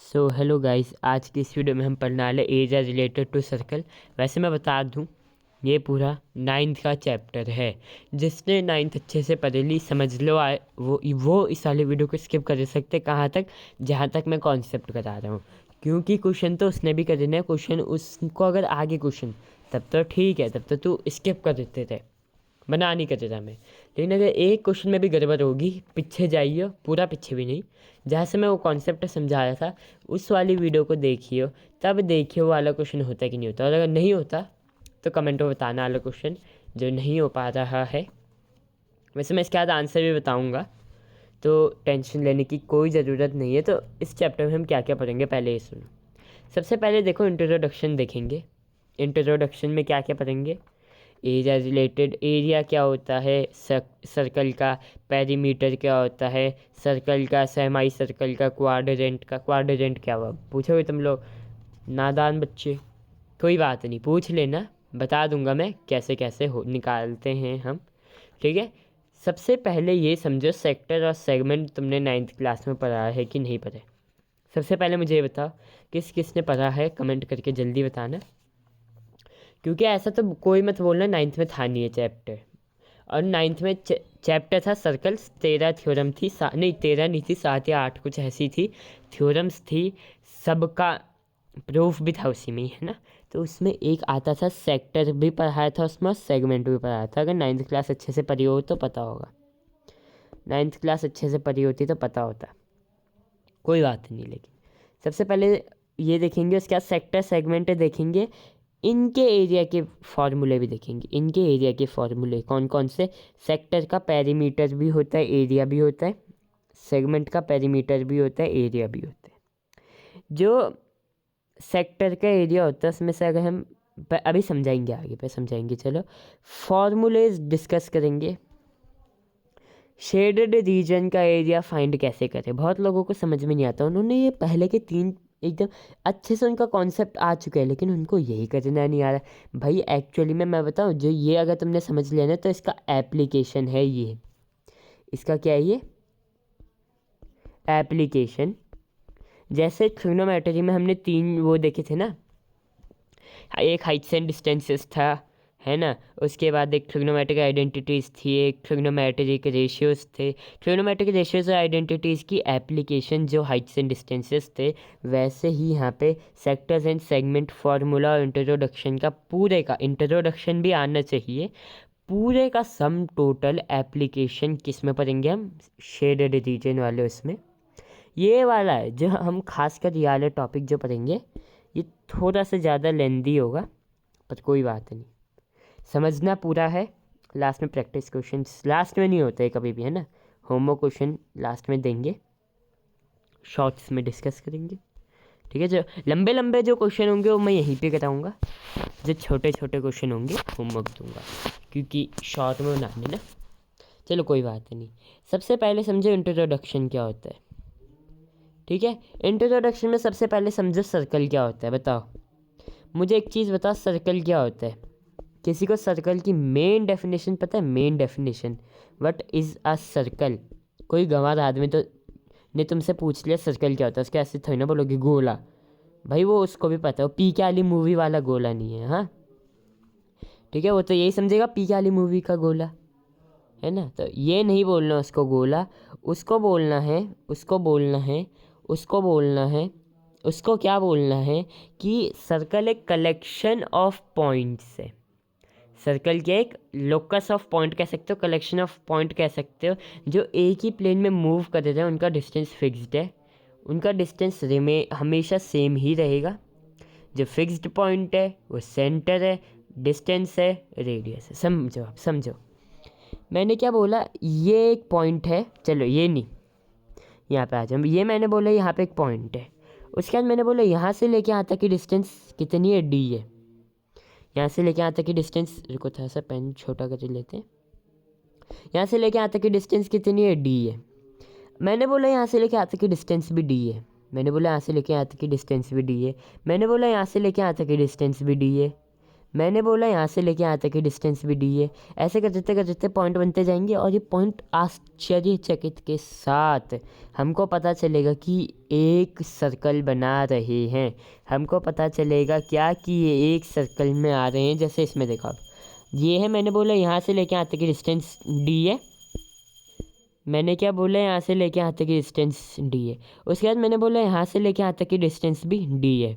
So hello guys, आज की इस वीडियो में हम पढ़ने वाले एरिया रिलेटेड टू सर्कल। वैसे मैं बता दूं, ये पूरा नाइन्थ का चैप्टर है। जिसने नाइन्थ अच्छे से पढ़ ली समझ लो आए वो इस वाले वीडियो को स्किप कर सकते कहाँ तक, जहाँ तक मैं कॉन्सेप्ट बता रहा हूँ। क्योंकि क्वेश्चन तो उसने भी करने हैं, क्वेश्चन उसको अगर आगे क्वेश्चन तब तो ठीक है, तब तो तू स्किप कर देते थे, बना नहीं करते था मैं। लेकिन अगर एक क्वेश्चन में भी गड़बड़ होगी, पीछे जाइए, पूरा पीछे भी नहीं, जहाँ से मैं वो कॉन्सेप्ट समझाया था उस वाली वीडियो को देखिए, तब देखिए वो वाला क्वेश्चन होता कि नहीं होता। और अगर नहीं होता तो कमेंट में बताना वाला क्वेश्चन जो नहीं हो पा रहा है। वैसे मैं इसके बाद आंसर भी बताऊँगा, तो टेंशन लेने की कोई ज़रूरत नहीं है। तो इस चैप्टर में हम क्या क्या पढ़ेंगे पहले ये सुनो। सबसे पहले देखो इंट्रोडक्शन देखेंगे। इंट्रोडक्शन में क्या क्या पढ़ेंगे? एरिया रिलेटेड, एरिया क्या होता है, सर्कल का पेरीमीटर क्या होता है, सर्कल का सेमी सर्कल का क्वाड्रेंट क्या हुआ, पूछोगे तुम लोग नादान बच्चे। कोई बात नहीं, पूछ लेना, बता दूंगा मैं कैसे कैसे हो निकालते हैं हम। ठीक है। सबसे पहले ये समझो, सेक्टर और सेगमेंट तुमने नाइन्थ क्लास में पढ़ा है कि नहीं पढ़ा है? सबसे पहले मुझे ये बताओ, किस किस ने पढ़ा है, कमेंट करके जल्दी बताना। क्योंकि ऐसा तो कोई मत बोलना नाइन्थ में था नहीं ये चैप्टर। और नाइन्थ में चैप्टर था सर्कल्स, 13 थ्योरम थी, नहीं 13 नहीं थी, 7 या 8 कुछ ऐसी थी, थ्योरम्स थी। सबका प्रूफ भी था उसी में ही, है ना। तो उसमें एक आता था सेक्टर भी पढ़ाया था उसमें, और सेगमेंट भी पढ़ाया था। अगर नाइन्थ क्लास अच्छे से पढ़ी हो तो पता होगा, नाइन्थ क्लास अच्छे से पढ़ी होती तो पता होता। कोई बात नहीं, लेकिन सबसे पहले ये देखेंगे, उसके बाद सेक्टर सेगमेंट देखेंगे, इनके एरिया के फॉर्मूले भी देखेंगे। इनके एरिया के फॉर्मूले कौन कौन से? सेक्टर का पेरीमीटर भी होता है, एरिया भी होता है। सेगमेंट का पेरीमीटर भी होता है, एरिया भी होता है। जो सेक्टर का एरिया होता है उसमें से अगर हम अभी समझाएंगे, आगे पे समझाएंगे, चलो फॉर्मूलेज डिस्कस करेंगे। शेडेड रीजन का एरिया फाइंड कैसे करें, बहुत लोगों को समझ में नहीं आता। उन्होंने ये पहले के 3 एकदम अच्छे से उनका कॉन्सेप्ट आ चुका है, लेकिन उनको यही करना नहीं आ रहा भाई। एक्चुअली में मैं बताऊँ, जो ये अगर तुमने समझ लिया ना तो इसका एप्लीकेशन है ये। इसका क्या है ये? एप्लीकेशन। जैसे ट्रिग्नोमेट्री में हमने 3 वो देखे थे ना, एक हाइट्स एंड डिस्टेंसेस था, है ना। उसके बाद एक ट्रिग्नोमेट्रिक आइडेंटिटीज़ थी, एक ट्रिग्नोमेट्रिक रेशियोज़ थे। ट्रिग्नोमेट्रिक रेशियोज़ और आइडेंटिटीज़ की एप्लीकेशन जो हाइट्स एंड डिस्टेंसेस थे, वैसे ही यहाँ पे सेक्टर्स एंड सेगमेंट फार्मूला और इंट्रोडक्शन का, पूरे का इंट्रोडक्शन भी आना चाहिए, पूरे का सम टोटल एप्लीकेशन किस में पढ़ेंगे हम? शेडेड रीजन वाले उसमें। ये वाला है जो हम खासकर ये वाले टॉपिक जो पढ़ेंगे, ये थोड़ा सा ज़्यादा लेंदी होगा, पर कोई बात नहीं, समझना पूरा है। लास्ट में प्रैक्टिस क्वेश्चन लास्ट में नहीं होते कभी भी, है ना। होमवर्क क्वेश्चन लास्ट में देंगे, शॉर्ट्स में डिस्कस करेंगे। ठीक है, जो लंबे लंबे जो क्वेश्चन होंगे वो मैं यहीं पे कराऊंगा, जो छोटे छोटे क्वेश्चन होंगे होमवर्क दूंगा, क्योंकि शॉर्ट में बनाने ना। चलो कोई बात नहीं, सबसे पहले समझो इंट्रोडक्शन क्या होता है। ठीक है, इंट्रोडक्शन में सबसे पहले समझो सर्कल क्या होता है। बताओ मुझे एक चीज़ बताओ, सर्कल क्या होता है? किसी को सर्कल की मेन डेफिनेशन पता है? Main definition, what is a circle? कोई गंवार आदमी तो ने तुमसे पूछ लिया सर्कल क्या होता है, उसके ऐसे थोड़ी ना बोलोगे गोला। भाई वो उसको भी पता है, वो पी के वाली मूवी वाला गोला नहीं है, हाँ। ठीक है, वो तो यही समझेगा पी के वाली मूवी का गोला, है ना। तो ये नहीं बोलना उसको गोला, उसको बोलना है, उसको बोलना है, उसको बोलना है, उसको क्या बोलना है कि सर्कल एक कलेक्शन ऑफ पॉइंट्स है। सर्कल के एक लोकस ऑफ पॉइंट कह सकते हो, कलेक्शन ऑफ पॉइंट कह सकते हो, जो एक ही प्लेन में मूव कर रहे हैं, उनका डिस्टेंस फिक्स्ड है, उनका डिस्टेंस हमेशा सेम ही रहेगा। जो फिक्स्ड पॉइंट है वो सेंटर है, डिस्टेंस है, रेडियस है। समझो, आप समझो मैंने क्या बोला। ये एक पॉइंट है, चलो ये नहीं, यहाँ पे आ जाओ। ये मैंने बोला यहाँ पे एक पॉइंट है, उसके बाद मैंने बोला यहाँ से लेके यहाँ तक की डिस्टेंस कितनी है? डी है। यहाँ से लेके यहाँ तक की डिस्टेंस, रुको थोड़ा सा पेन छोटा कर लेते हैं, यहाँ से लेके यहाँ तक की डिस्टेंस कितनी है? डी है। मैंने बोला यहाँ से लेके यहाँ तक की डिस्टेंस भी डी है। मैंने बोला यहाँ से लेके यहाँ तक की डिस्टेंस भी डी है। मैंने बोला यहाँ से लेके यहाँ तक की डिस्टेंस भी डी है। मैंने बोला यहाँ से लेके यहाँ तक की डिस्टेंस भी डी है। ऐसे करते पॉइंट बनते जाएंगे और ये पॉइंट आश्चर्यचकित के साथ हमको पता चलेगा कि एक सर्कल बना रहे हैं। हमको पता चलेगा क्या कि ये एक सर्कल में आ रहे हैं। जैसे इसमें देखो, ये है, मैंने बोला यहाँ से लेके यहाँ तक की डिस्टेंस डी है। मैंने क्या बोला, यहाँ से लेके यहाँ तक की डिस्टेंस डी है। उसके बाद मैंने बोला यहाँ से लेके यहाँ तक की डिस्टेंस भी डी है।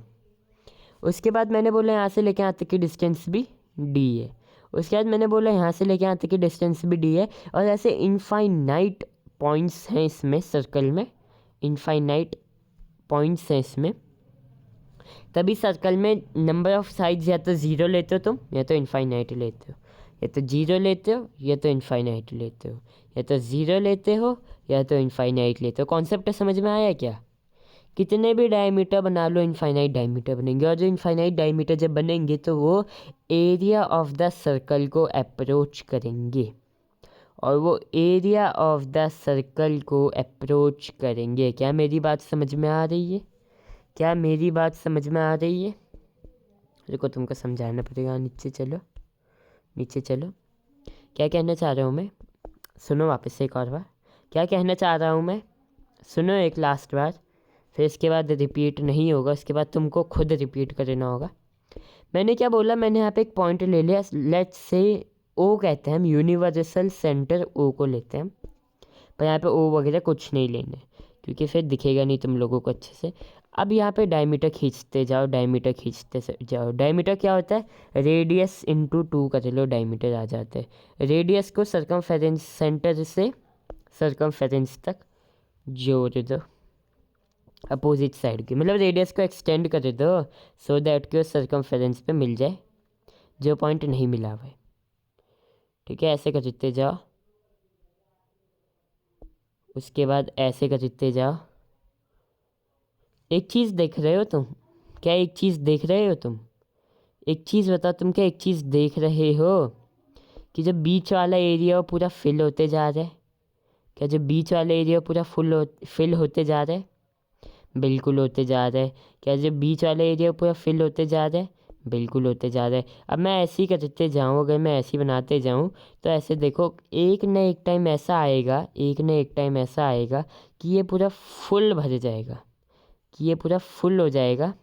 उसके बाद मैंने बोला यहाँ से लेके यहाँ तक की डिस्टेंस भी डी है। उसके बाद मैंने बोला यहाँ से लेके यहाँ तक की डिस्टेंस भी डी है। और ऐसे इनफाइनाइट पॉइंट्स हैं इसमें, सर्कल में इनफाइनाइट पॉइंट्स हैं इसमें। तभी सर्कल में नंबर ऑफ साइड्स या तो ज़ीरो लेते हो तुम, या तो इनफाइनाइट लेते हो। या तो ज़ीरो लेते हो या तो इनफाइनाइट लेते हो, या तो ज़ीरो लेते हो या तो इनफाइनाइट लेते हो। कॉन्सेप्ट समझ में आया क्या? कितने भी डायमीटर बना लो, इनफाइनाइट डायमीटर बनेंगे। और जो इनफाइनाइट डायमीटर जब बनेंगे तो वो एरिया ऑफ द सर्कल को अप्रोच करेंगे। और वो एरिया ऑफ द सर्कल को अप्रोच करेंगे। क्या मेरी बात समझ में आ रही है? क्या मेरी बात समझ में आ रही है? रुको, तुमको समझाना पड़ेगा। नीचे चलो, नीचे चलो। क्या कहना चाह रहा हूँ मैं? सुनो वापस से एक और बार। क्या कहना चाह रहा हूँ मैं? सुनो एक लास्ट बार, फिर इसके बाद रिपीट नहीं होगा। इसके बाद तुमको खुद रिपीट करना होगा। मैंने क्या बोला, मैंने यहाँ पे एक पॉइंट ले लिया। लेट्स से ओ कहते हैं हम, यूनिवर्सल सेंटर ओ को लेते हैं हम। पर यहाँ पे ओ वगैरह कुछ नहीं लेना, क्योंकि फिर दिखेगा नहीं तुम लोगों को अच्छे से। अब यहाँ पे डायमीटर खींचते जाओ, डायमीटर खींचते जाओ। डायमीटर क्या होता है? रेडियस इंटू 2 कर लो, डायमीटर आ जाता है। रेडियस को सर्कमफेरेंस, सेंटर से सर्कमफेरेंस तक जोड़ दो, अपोजिट साइड की। मतलब रेडियस को एक्सटेंड कर दो सो दैट कि उस सर्कमफेरेंस पे मिल जाए जो पॉइंट नहीं मिला हुआ है। ठीक है, ऐसे करते जाओ। उसके बाद ऐसे करते जाओ। एक चीज़ देख रहे हो तुम? क्या एक चीज़ देख रहे हो तुम? एक चीज़ बताओ, तुम क्या एक चीज़ देख रहे हो कि जब बीच वाला एरिया पूरा फिल होते जा रहा है? क्या जो बीच वाला एरिया पूरा फिल होते जा रहा है? बिल्कुल होते जा रहा है। क्या जो बीच वाला एरिया पूरा फिल होते जा रहा है? बिल्कुल होते जा रहा है। अब मैं ऐसे ही करते जाऊँ, अगर मैं ऐसे ही बनाते जाऊँ तो ऐसे देखो, एक न एक टाइम ऐसा आएगा, एक न एक टाइम ऐसा आएगा कि ये पूरा फुल भर जाएगा, कि ये पूरा फुल हो जाएगा,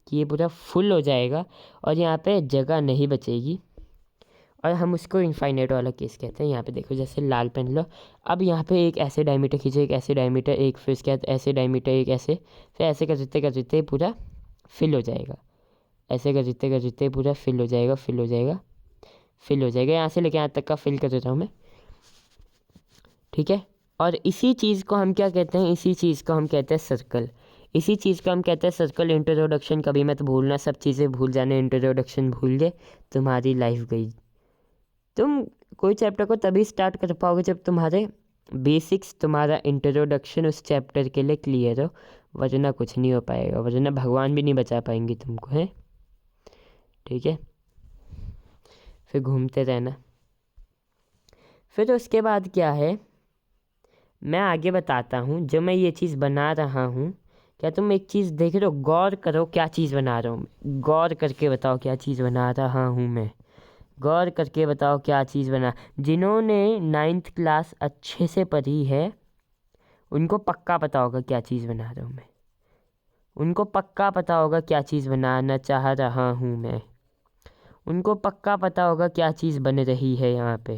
कि ये पूरा फुल हो जाएगा और यहाँ पे जगह नहीं बचेगी। और हम उसको इनफाइनाइट वाला केस कहते हैं। यहाँ पे देखो, जैसे लाल पेन लो। अब यहाँ पे एक ऐसे डायमीटर खींचो, एक ऐसे डायमीटर, एक फिर उसके बाद ऐसे डायमीटर, एक ऐसे, फिर ऐसे करते पूरा फिल हो जाएगा। ऐसे करते पूरा फिल हो जाएगा, फिल हो जाएगा, फिल हो जाएगा। यहाँ से लेके यहाँ तक का फिल कर देता हूँ मैं। ठीक है, और इसी चीज़ को हम क्या कहते हैं? इसी चीज़ को हम कहते हैं सर्कल। इसी चीज़ को हम कहते हैं सर्कल। इंट्रोडक्शन कभी मत भूलना, सब चीज़ें भूल जाने। इंट्रोडक्शन भूल गए, तुम्हारी लाइफ गई। तुम कोई चैप्टर को तभी स्टार्ट कर पाओगे जब तुम्हारे बेसिक्स, तुम्हारा इंट्रोडक्शन उस चैप्टर के लिए क्लियर हो, वरना कुछ नहीं हो पाएगा। वरना भगवान भी नहीं बचा पाएंगे तुमको, है? ठीक है, फिर घूमते रहना। फिर उसके बाद क्या है, मैं आगे बताता हूँ। जो मैं ये चीज़ बना रहा हूँ, क्या तुम एक चीज़ देख रहे हो? गौर करो, क्या चीज़ बना रहा हूँ। गौर करके बताओ क्या चीज़ बना रहा हूँ मैं। गौर करके बताओ क्या चीज़ बना। जिन्होंने 9th क्लास अच्छे से पढ़ी है उनको पक्का पता होगा क्या चीज़ बना रहा हूँ मैं। उनको पक्का पता होगा क्या चीज़ बनाना चाह रहा हूँ मैं। उनको पक्का पता होगा क्या चीज़ बन रही है यहाँ पे।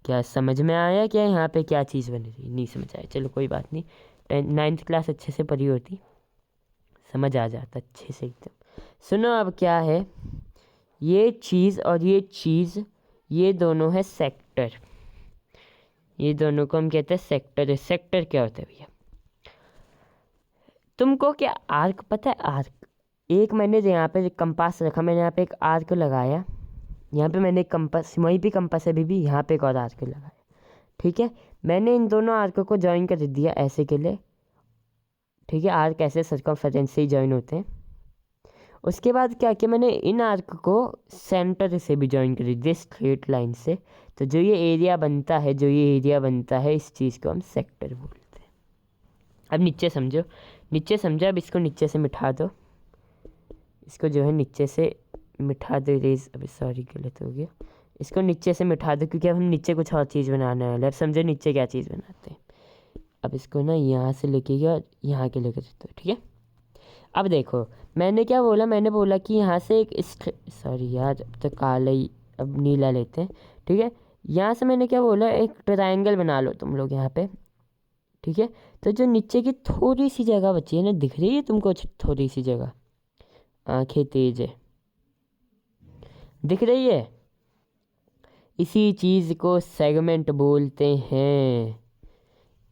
क्या समझ में आया क्या यहाँ पे क्या चीज़ बन रही? नहीं समझ आया, चलो कोई बात नहीं। 9th क्लास अच्छे से पढ़ी होती, समझ आ जाता अच्छे से एकदम। सुनो, अब क्या है, ये चीज़ और ये चीज़, ये दोनों है सेक्टर। ये दोनों को हम कहते हैं सेक्टर। सेक्टर क्या होता है भैया? तुमको क्या आर्क पता है? आर्क, एक मैंने यहाँ पे कंपास रखा, मैंने यहाँ पे एक आर्क लगाया। यहाँ पे मैंने एक कंपास, वहीं पे कंपास है भी, यहाँ पे एक और आर्क लगाया। ठीक है, मैंने इन दोनों आर्क को ज्वाइन कर दिया ऐसे के लिए। ठीक है, आर्क ऐसे सर्कमफेरेंस से ही ज्वाइन होते हैं। उसके बाद क्या किया, मैंने इन आर्क को सेंटर से भी ज्वाइन कर दिया, स्ट्रेट लाइन से। तो जो ये एरिया बनता है, जो ये एरिया बनता है, इस चीज़ को हम सेक्टर बोलते हैं। अब नीचे समझो, नीचे समझो। अब इसको नीचे से मिटा दो, इसको जो है नीचे से मिठा दो इरेज, अभी सॉरी गलत हो गया, इसको नीचे से मिठा दो क्योंकि अब हम नीचे कुछ और चीज़ बनाने वाले हैं। अब समझो नीचे क्या चीज़ बनाते हैं। अब इसको ना यहाँ से लेके गया और यहाँ के लेकर देते हो, ठीक है। अब देखो मैंने क्या बोला, मैंने बोला कि यहाँ से एक सॉरी यार अब तो काला ही, अब नीला लेते हैं, ठीक है। यहाँ से मैंने क्या बोला, एक ट्रायंगल बना लो तुम लोग यहाँ पे, ठीक है। तो जो नीचे की थोड़ी सी जगह बची है ना, दिख रही है तुमको थोड़ी सी जगह, आंखें तेज है, दिख रही है, इसी चीज़ को सेगमेंट बोलते हैं,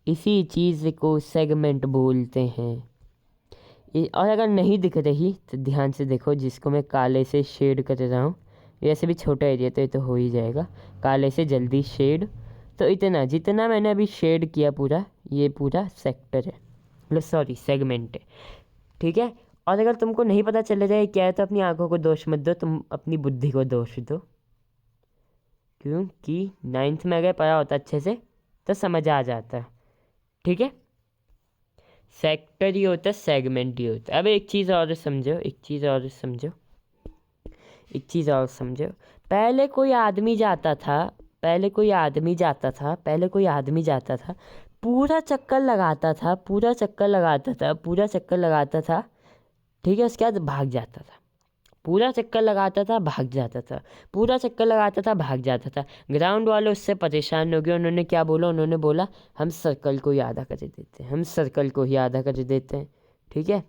इसी चीज़ को सेगमेंट बोलते हैं। और अगर नहीं दिख रही तो ध्यान से देखो, जिसको मैं काले से शेड कर रहा हूँ, वैसे भी छोटा एरिया तो ये तो हो ही जाएगा, काले से जल्दी शेड, तो इतना जितना मैंने अभी शेड किया पूरा, ये पूरा सेक्टर है, मतलब सॉरी सेगमेंट है, ठीक है। और अगर तुमको नहीं पता चल रहा है क्या है तो अपनी आंखों को दोष मत दो, तुम अपनी बुद्धि को दोष दो, क्योंकि 9th में अगर पढ़ा होता अच्छे से तो समझ आ जाता, ठीक है। सेक्टर ही होता है, सेगमेंट ही होता है। अब एक चीज़ और समझो, एक चीज़ और समझो, एक चीज़ और समझो। पहले कोई आदमी जाता था, पहले कोई आदमी जाता था, पहले कोई आदमी जाता था, पूरा चक्कर लगाता था, पूरा चक्कर लगाता था, पूरा चक्कर लगाता था, ठीक है। उसके बाद भाग जाता था, पूरा चक्कर लगाता था, भाग जाता था, पूरा चक्कर लगाता था, भाग जाता था। ग्राउंड वाले उससे परेशान हो गए, उन्होंने क्या बोला, उन्होंने बोला हम सर्कल को ही आधा कर देते हैं, हम सर्कल को ही आधा कर देते हैं, ठीक है।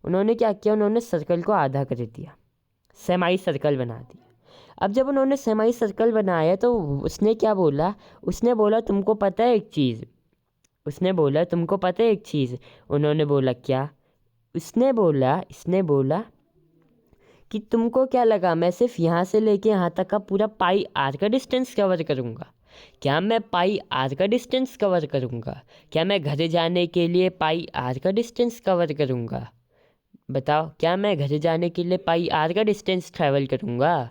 उन्होंने क्या किया, उन्होंने सर्कल को आधा कर दिया, सेमाई सर्कल बना दिया। अब जब उन्होंने सेमाई सर्कल बनाया तो उसने क्या बोला, उसने बोला तुमको पता है एक चीज़, उसने बोला तुमको पता है एक चीज़, उन्होंने बोला क्या, इसने बोला कि तुमको क्या लगा मैं सिर्फ यहाँ से लेके यहाँ तक का पूरा पाई आर का डिस्टेंस कवर करूँगा? क्या मैं पाई आर का डिस्टेंस कवर करूँगा? क्या मैं घर जाने के लिए पाई आर का डिस्टेंस कवर करूँगा? बताओ, क्या मैं घर जाने के लिए पाई आर का डिस्टेंस ट्रैवल करूँगा?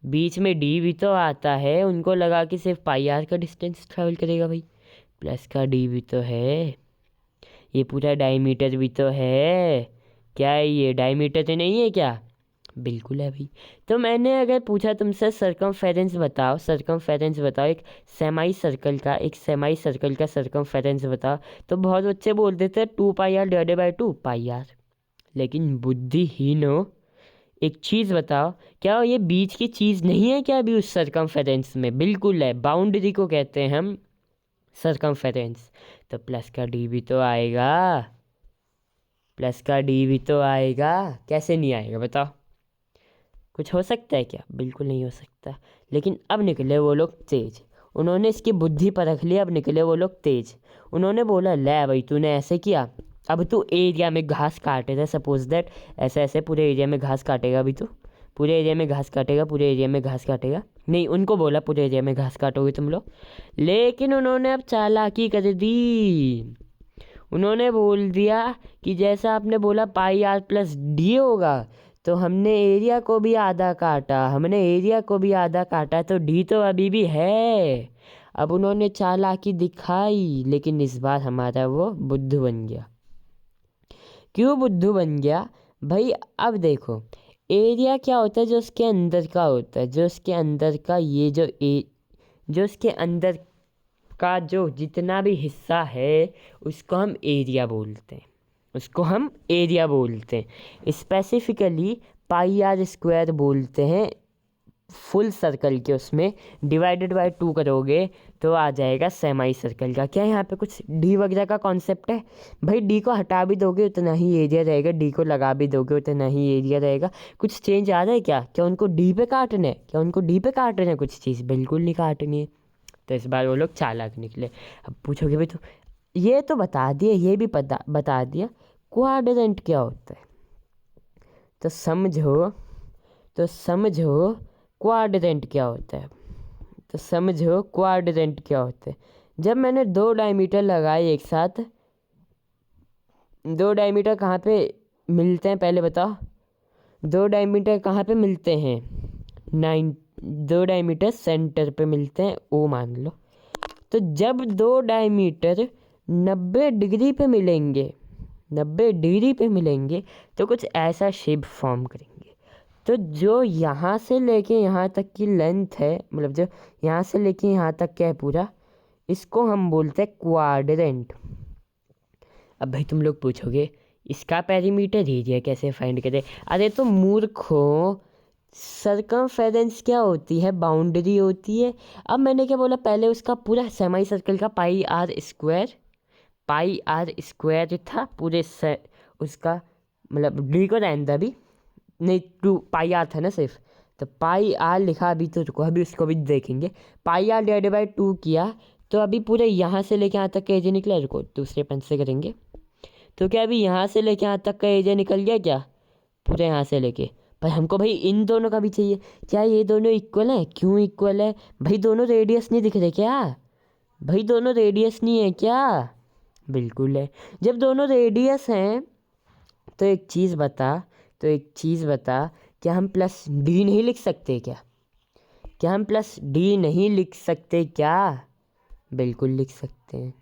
बीच में डी भी तो आता है, उनको लगा कि सिर्फ पाई आर का डिस्टेंस ट्रैवल करेगा भाई, प्लस का डी भी तो है, ये पूरा डायमीटर भी तो है, क्या है ये डायमीटर तो नहीं है क्या? बिल्कुल है भाई। तो मैंने अगर पूछा तुमसे सर्कमफेरेंस बताओ, सर्कमफेरेंस बताओ एक सेमाई सर्कल का, एक सेमाई सर्कल का सर्कमफेरेंस बताओ, तो बहुत बच्चे बोल देते हैं 2πr डिवाइडेड बाई 2πr। लेकिन बुद्धिहीन हो, एक चीज़ बताओ, क्या ये बीच की चीज़ नहीं है क्या अभी उस सर्कमफेरेंस में? बिल्कुल है, बाउंड्री को कहते हैं हम सर्कमफेरेंस। तो प्लस का डी भी तो आएगा, प्लस का डी भी तो आएगा, कैसे नहीं आएगा बताओ? कुछ हो सकता है क्या? बिल्कुल नहीं हो सकता। लेकिन अब निकले वो लोग तेज, उन्होंने इसकी बुद्धि परख लिया, अब निकले वो लोग तेज। उन्होंने बोला ले भाई तूने ऐसे किया, अब तू एरिया में घास काटे था, सपोज दैट ऐसे ऐसे पूरे एरिया में घास काटेगा, अभी तू पूरे एरिया में घास काटेगा, पूरे एरिया में घास काटेगा, नहीं उनको बोला पूरे एरिया में घास काटोगे तुम लोग। लेकिन उन्होंने अब चालाकी कर दी, उन्होंने बोल दिया कि जैसा आपने बोला पाई आर प्लस डी होगा, तो हमने एरिया को भी आधा काटा, हमने एरिया को भी आधा काटा, तो डी तो अभी भी है। अब उन्होंने चालाकी दिखाई, लेकिन इस बार हमारा वो बुद्धू बन गया। क्यों बुद्धू बन गया भाई? अब देखो एरिया क्या होता है, जो उसके अंदर का होता है, जो उसके अंदर का ये जो उसके अंदर का जो जितना भी हिस्सा है उसको हम एरिया बोलते हैं, उसको हम एरिया बोलते हैं। स्पेसिफिकली पाई आर स्क्वायर बोलते हैं फुल सर्कल के, उसमें डिवाइडेड बाय 2 करोगे तो आ जाएगा सेमाई सर्कल का। क्या यहाँ पे कुछ डी वगैरह का कॉन्सेप्ट है भाई? डी को हटा भी दोगे उतना ही एरिया रहेगा, डी को लगा भी दोगे उतना ही एरिया रहेगा। कुछ चेंज आ रहा है क्या? क्या उनको डी पे काटना है? क्या उनको डी पे काटना है कुछ चीज़? बिल्कुल नहीं काटनी है। तो इस बार वो लोग चालाक निकले। अब पूछोगे भाई तो ये तो बता दिया, ये भी बता दिया क्वाड्रेंट क्या होता है, तो समझो क्वाड्रेंट क्या होता है, तो समझो क्वाड्रेंट क्या होता है। जब मैंने 2 डायमीटर लगाए एक साथ, 2 डायमीटर कहाँ पे मिलते हैं पहले बताओ? 2 डायमीटर कहाँ पे मिलते हैं? 2 डायमीटर सेंटर पे मिलते हैं, ओ मान लो। तो जब 2 डायमीटर 90 डिग्री पे मिलेंगे, 90 डिग्री पे मिलेंगे तो कुछ ऐसा शेप फॉर्म करेंगे। तो जो यहाँ से लेके यहाँ तक की लेंथ है, मतलब जो यहाँ से लेके यहाँ तक क्या है पूरा, इसको हम बोलते हैं क्वाड्रेंट। अब भाई तुम लोग पूछोगे इसका पेरीमीटर एरिया कैसे फाइंड करें? अरे तो मूर्खों, सरकमफेरेंस क्या होती है? बाउंड्री होती है। अब मैंने क्या बोला पहले, उसका पूरा सेमी सर्कल का पाई आर स्क्वायर था पूरे उसका, मतलब डी को रहने दे अभी, नहीं 2 पाई आर था ना सिर्फ, तो पाई आर लिखा अभी, तो रुको अभी उसको भी देखेंगे। पाई आर डिवाइड बाई 2 किया तो अभी पूरे यहाँ से लेके यहाँ तक का एरिया निकला। रुको दूसरे पेन से करेंगे। तो क्या अभी यहाँ से लेके यहाँ तक का एरिया निकल गया क्या? पूरे यहाँ से लेके। पर हमको भाई इन दोनों का भी चाहिए। क्या ये दोनों इक्वल हैं? क्यों इक्वल है भाई? दोनों रेडियस नहीं दिख रहे क्या? भाई दोनों रेडियस नहीं है क्या? बिल्कुल है। जब दोनों रेडियस हैं तो एक चीज़ बता, क्या हम प्लस डी नहीं लिख सकते क्या? क्या हम प्लस डी नहीं लिख सकते क्या? बिल्कुल लिख सकते हैं।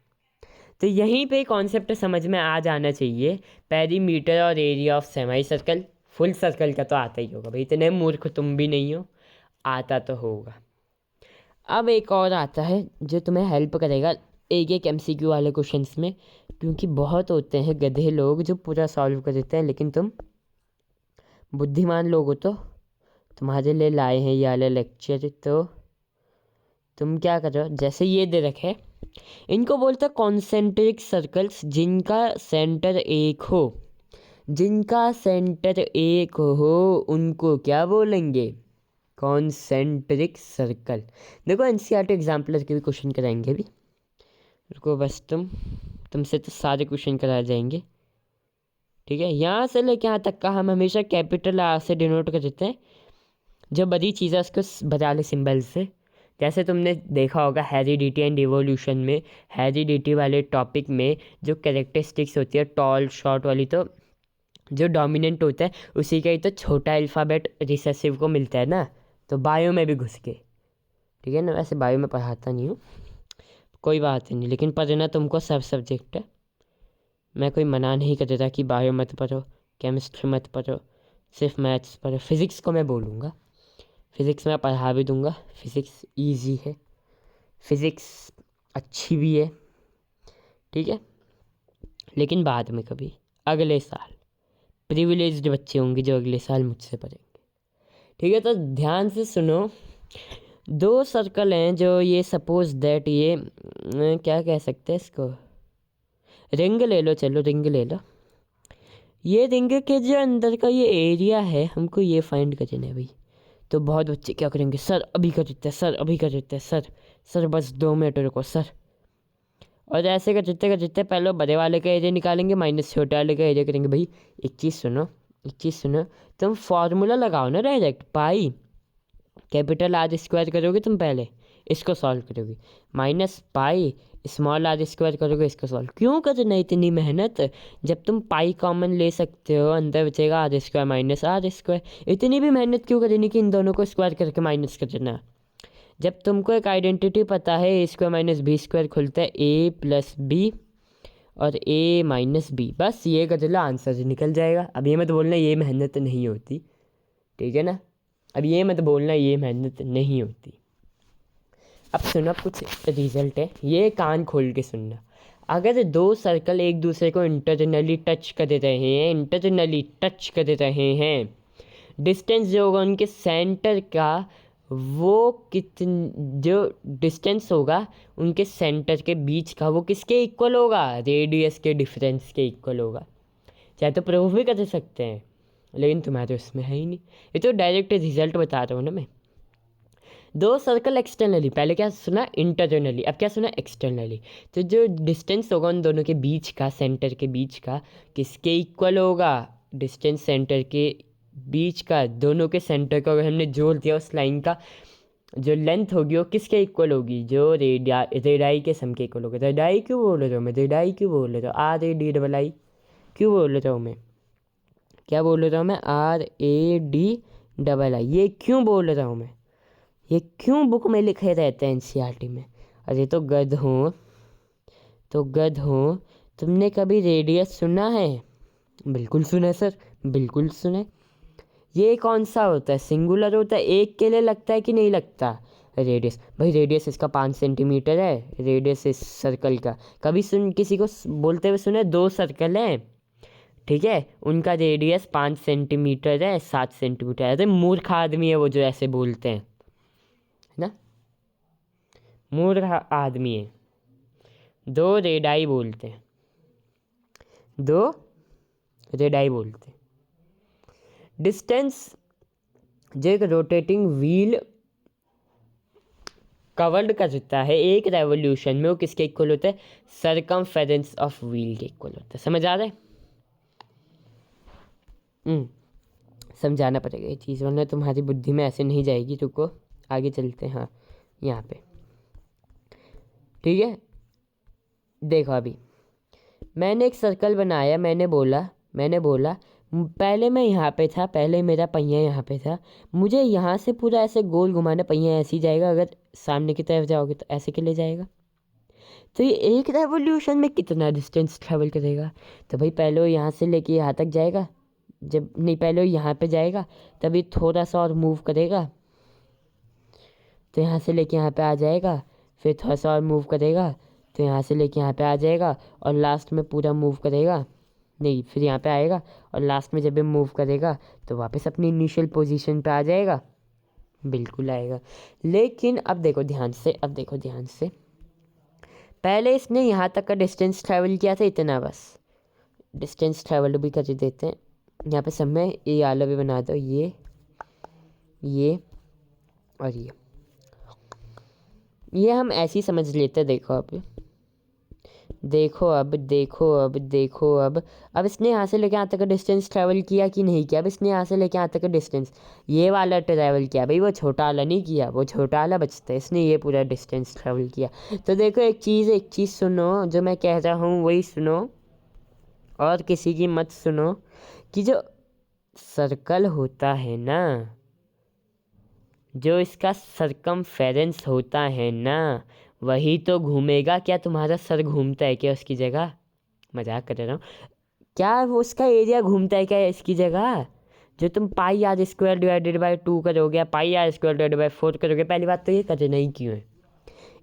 तो यहीं पे कॉन्सेप्ट समझ में आ जाना चाहिए, पेरीमीटर और area of semi circle. Full circle का तो आता ही होगा भाई, इतने मूर्ख तुम भी नहीं हो, आता तो होगा। अब एक और आता है जो तुम्हें हेल्प करेगा एक MCQ वाले क्वेश्चंस में, क्योंकि बहुत होते हैं गधे लोग जो पूरा सॉल्व कर देते हैं, लेकिन तुम बुद्धिमान लोग हो तो तुम्हारे लिए लाए हैं ये वाले लेक्चर। तो तुम क्या कर रहे हो, जैसे ये दे रखे, इनको बोलते हैं कॉन्सेंट्रिक सर्कल्स जिनका सेंटर एक हो। उनको क्या बोलेंगे? Concentric circle. देखो NCERT एग्जाम्पलर के भी क्वेश्चन कराएंगे अभी, रुको बस तुमसे तो सारे क्वेश्चन कराए जाएंगे, ठीक है। यहाँ से लेके यहाँ तक का हम हमेशा कैपिटल R से डिनोट कर देते हैं। जो बड़ी चीज़ है उसको बता ले सिंबल से। जैसे तुमने देखा होगा हेरिडिटी एंड इवोल्यूशन में, हेरिडिटी वाले टॉपिक में जो कैरेक्टरिस्टिक्स होती है टॉल शॉर्ट वाली, तो जो डोमिनेंट होता है उसी का ही तो छोटा अल्फ़ाबेट रिसेसिव को मिलता है ना, तो बायो में भी घुस के, ठीक है ना। वैसे बायो में पढ़ाता नहीं हूँ, कोई बात नहीं, लेकिन पढ़ना तुमको सब सब्जेक्ट है। मैं कोई मना नहीं कर देता कि बायो मत पढ़ो, केमिस्ट्री मत पढ़ो, सिर्फ मैथ्स पढ़ो। फिज़िक्स को मैं बोलूँगा, फिज़िक्स में पढ़ा भी दूँगा। फिज़िक्स ईजी है, फिज़िक्स अच्छी भी है, ठीक है। लेकिन बाद में कभी अगले साल प्रिविलेज्ड बच्चे होंगे जो अगले साल मुझसे पढ़ेंगे, ठीक है। तो ध्यान से सुनो, 2 सर्कल हैं जो ये सपोज दैट ये क्या कह सकते हैं इसको, रिंग ले लो, चलो रिंग ले लो। ये रिंग के जो अंदर का ये एरिया है हमको ये फाइंड करना है भाई। तो बहुत बच्चे क्या करेंगे, सर अभी कर देते हैं, सर अभी कर देते हैं, सर बस 2 मिनट रुको सर। और ऐसे कर देते पहले बड़े वाले का एरिया निकालेंगे माइनस छोटे वाले का एरिया करेंगे। भाई एक चीज़ सुनो, तुम फार्मूला लगाओ ना direct, pi capital R square करोगे तुम पहले, इसको सॉल्व करोगे, minus pi small R square करोगे, इसको सॉल्व। क्यों करना इतनी मेहनत जब तुम पाई कॉमन ले सकते हो, अंदर बचेगा R square minus R square. इतनी भी मेहनत क्यों करनी कि इन दोनों को स्क्वायर करके माइनस कर देना, जब तुमको एक आइडेंटिटी पता है A square minus B square खुलता है A प्लस B और A माइनस B, बस ये कर लो आंसर निकल जाएगा। अब ये मत बोलना ये मेहनत नहीं होती, ठीक है ना। अब ये मत बोलना ये मेहनत नहीं होती। अब सुनो, कुछ रिजल्ट है, ये कान खोल के सुनना। अगर 2 सर्कल एक दूसरे को इंटरनली टच कर रहे हैं, डिस्टेंस जो होगा उनके सेंटर का, वो जो डिस्टेंस होगा उनके सेंटर के बीच का, वो किसके इक्वल होगा? रेडियस के डिफरेंस के इक्वल होगा। चाहे तो प्रूफ भी कर सकते हैं, लेकिन तुम्हारे उसमें है ही नहीं, ये तो डायरेक्ट रिजल्ट बता रहा हूँ ना मैं। 2 सर्कल एक्सटर्नली, पहले क्या सुना इंटरनली, अब क्या सुना एक्सटर्नली। तो जो डिस्टेंस होगा उन दोनों के बीच का, सेंटर के बीच का, किसके इक्वल होगा? डिस्टेंस सेंटर के बीच का, दोनों के सेंटर को अगर हमने जोड़ दिया, उस लाइन का जो लेंथ होगी वो किसके इक्वल होगी? जो रेडाई के सम के इक्वल होगा। रेडाई क्यों बोल रहा हूँ मैं, RADII क्यों बोल रहा हूँ मैं, क्या बोल रहा हूँ मैं, RADII। ये क्यों बोल रहा हूँ मैं, ये क्यों बुक में लिखे रहते हैं NCERT में? अरे तो गध हो, तुमने कभी रेडियस सुना है? बिल्कुल सुना है सर, बिल्कुल सुना है। ये कौन सा होता है, सिंगुलर होता है, एक के लिए लगता है कि नहीं लगता। रेडियस, भाई रेडियस इसका 5 सेंटीमीटर है, रेडियस इस सर्कल का। कभी किसी को बोलते हुए सुने 2 सर्कल हैं, ठीक है, उनका रेडियस 5 सेंटीमीटर है, 7 सेंटीमीटर है। अरे मूर्ख आदमी है वो जो ऐसे बोलते हैं, है ना, मूर्ख आदमी है। 2 रेडाई बोलते हैं, 2 रेडाई बोलते हैं। डिस्टेंस जो एक रोटेटिंग व्हील कवर्ड करता है एक रेवोल्यूशन में, वो किसके इक्वल होता है, सरकमफेरेंस ऑफ व्हील के इक्वल होता है। समझ आ रहा है? समझाना पड़ेगा ये चीज़, वरना तुम्हारी बुद्धि में ऐसे नहीं जाएगी। रुको आगे चलते हैं। हाँ यहाँ पे ठीक है, देखो अभी मैंने एक सर्कल बनाया, मैंने बोला पहले मैं यहाँ पे था, पहले मेरा पहिया यहाँ पे था, मुझे यहाँ से पूरा ऐसे गोल घुमाना, पहिया ऐसे ही जाएगा, अगर सामने की तरफ जाओगे तो ऐसे के लिए जाएगा। तो ये एक रेवोल्यूशन में कितना डिस्टेंस ट्रैवल करेगा, तो भाई पहले वो यहाँ से लेके यहाँ तक जाएगा, जब नहीं पहले वो यहाँ पे जाएगा, तभी थोड़ा सा और मूव करेगा, तो यहाँ से लेके यहाँ पे आ जाएगा, फिर थोड़ा सा और मूव करेगा, तो यहाँ से लेके यहाँ पे आ जाएगा, और लास्ट में पूरा मूव करेगा, नहीं फिर यहाँ पे आएगा, और लास्ट में जब ये मूव करेगा तो वापस अपनी इनिशियल पोजीशन पे आ जाएगा। बिल्कुल आएगा। लेकिन अब देखो ध्यान से, पहले इसने यहाँ तक का डिस्टेंस ट्रैवल किया था इतना, बस डिस्टेंस ट्रैवल भी कर देते हैं यहाँ पे सब में, ये आला भी बना दो, ये और ये हम ऐसे ही समझ लेते हैं। देखो अब इसने यहाँ से लेके यहाँ तक का डिस्टेंस ट्रैवल किया कि नहीं किया। अब इसने यहाँ से लेके यहाँ तक का डिस्टेंस ये वाला ट्रैवल किया, भाई वो छोटा वाला नहीं किया, वो छोटा वाला बचता है, इसने ये पूरा डिस्टेंस ट्रैवल किया। तो देखो एक चीज़ सुनो, जो मैं कह रहा हूँ वही सुनो, और किसी की मत सुनो, कि जो सर्कल होता है ना, जो इसका सरकमफेरेंस होता है ना, वही तो घूमेगा। क्या तुम्हारा सर घूमता है क्या उसकी जगह? मजाक कर रहा हूँ। क्या वो उसका एरिया घूमता है क्या इसकी जगह? जो तुम पाई आर स्क्वायर डिवाइडेड बाई 2 करोगे, पाई आर स्क्वायर डिवाइडेड बाई 4 करोगे, पहली बात तो ये करना ही क्यों है?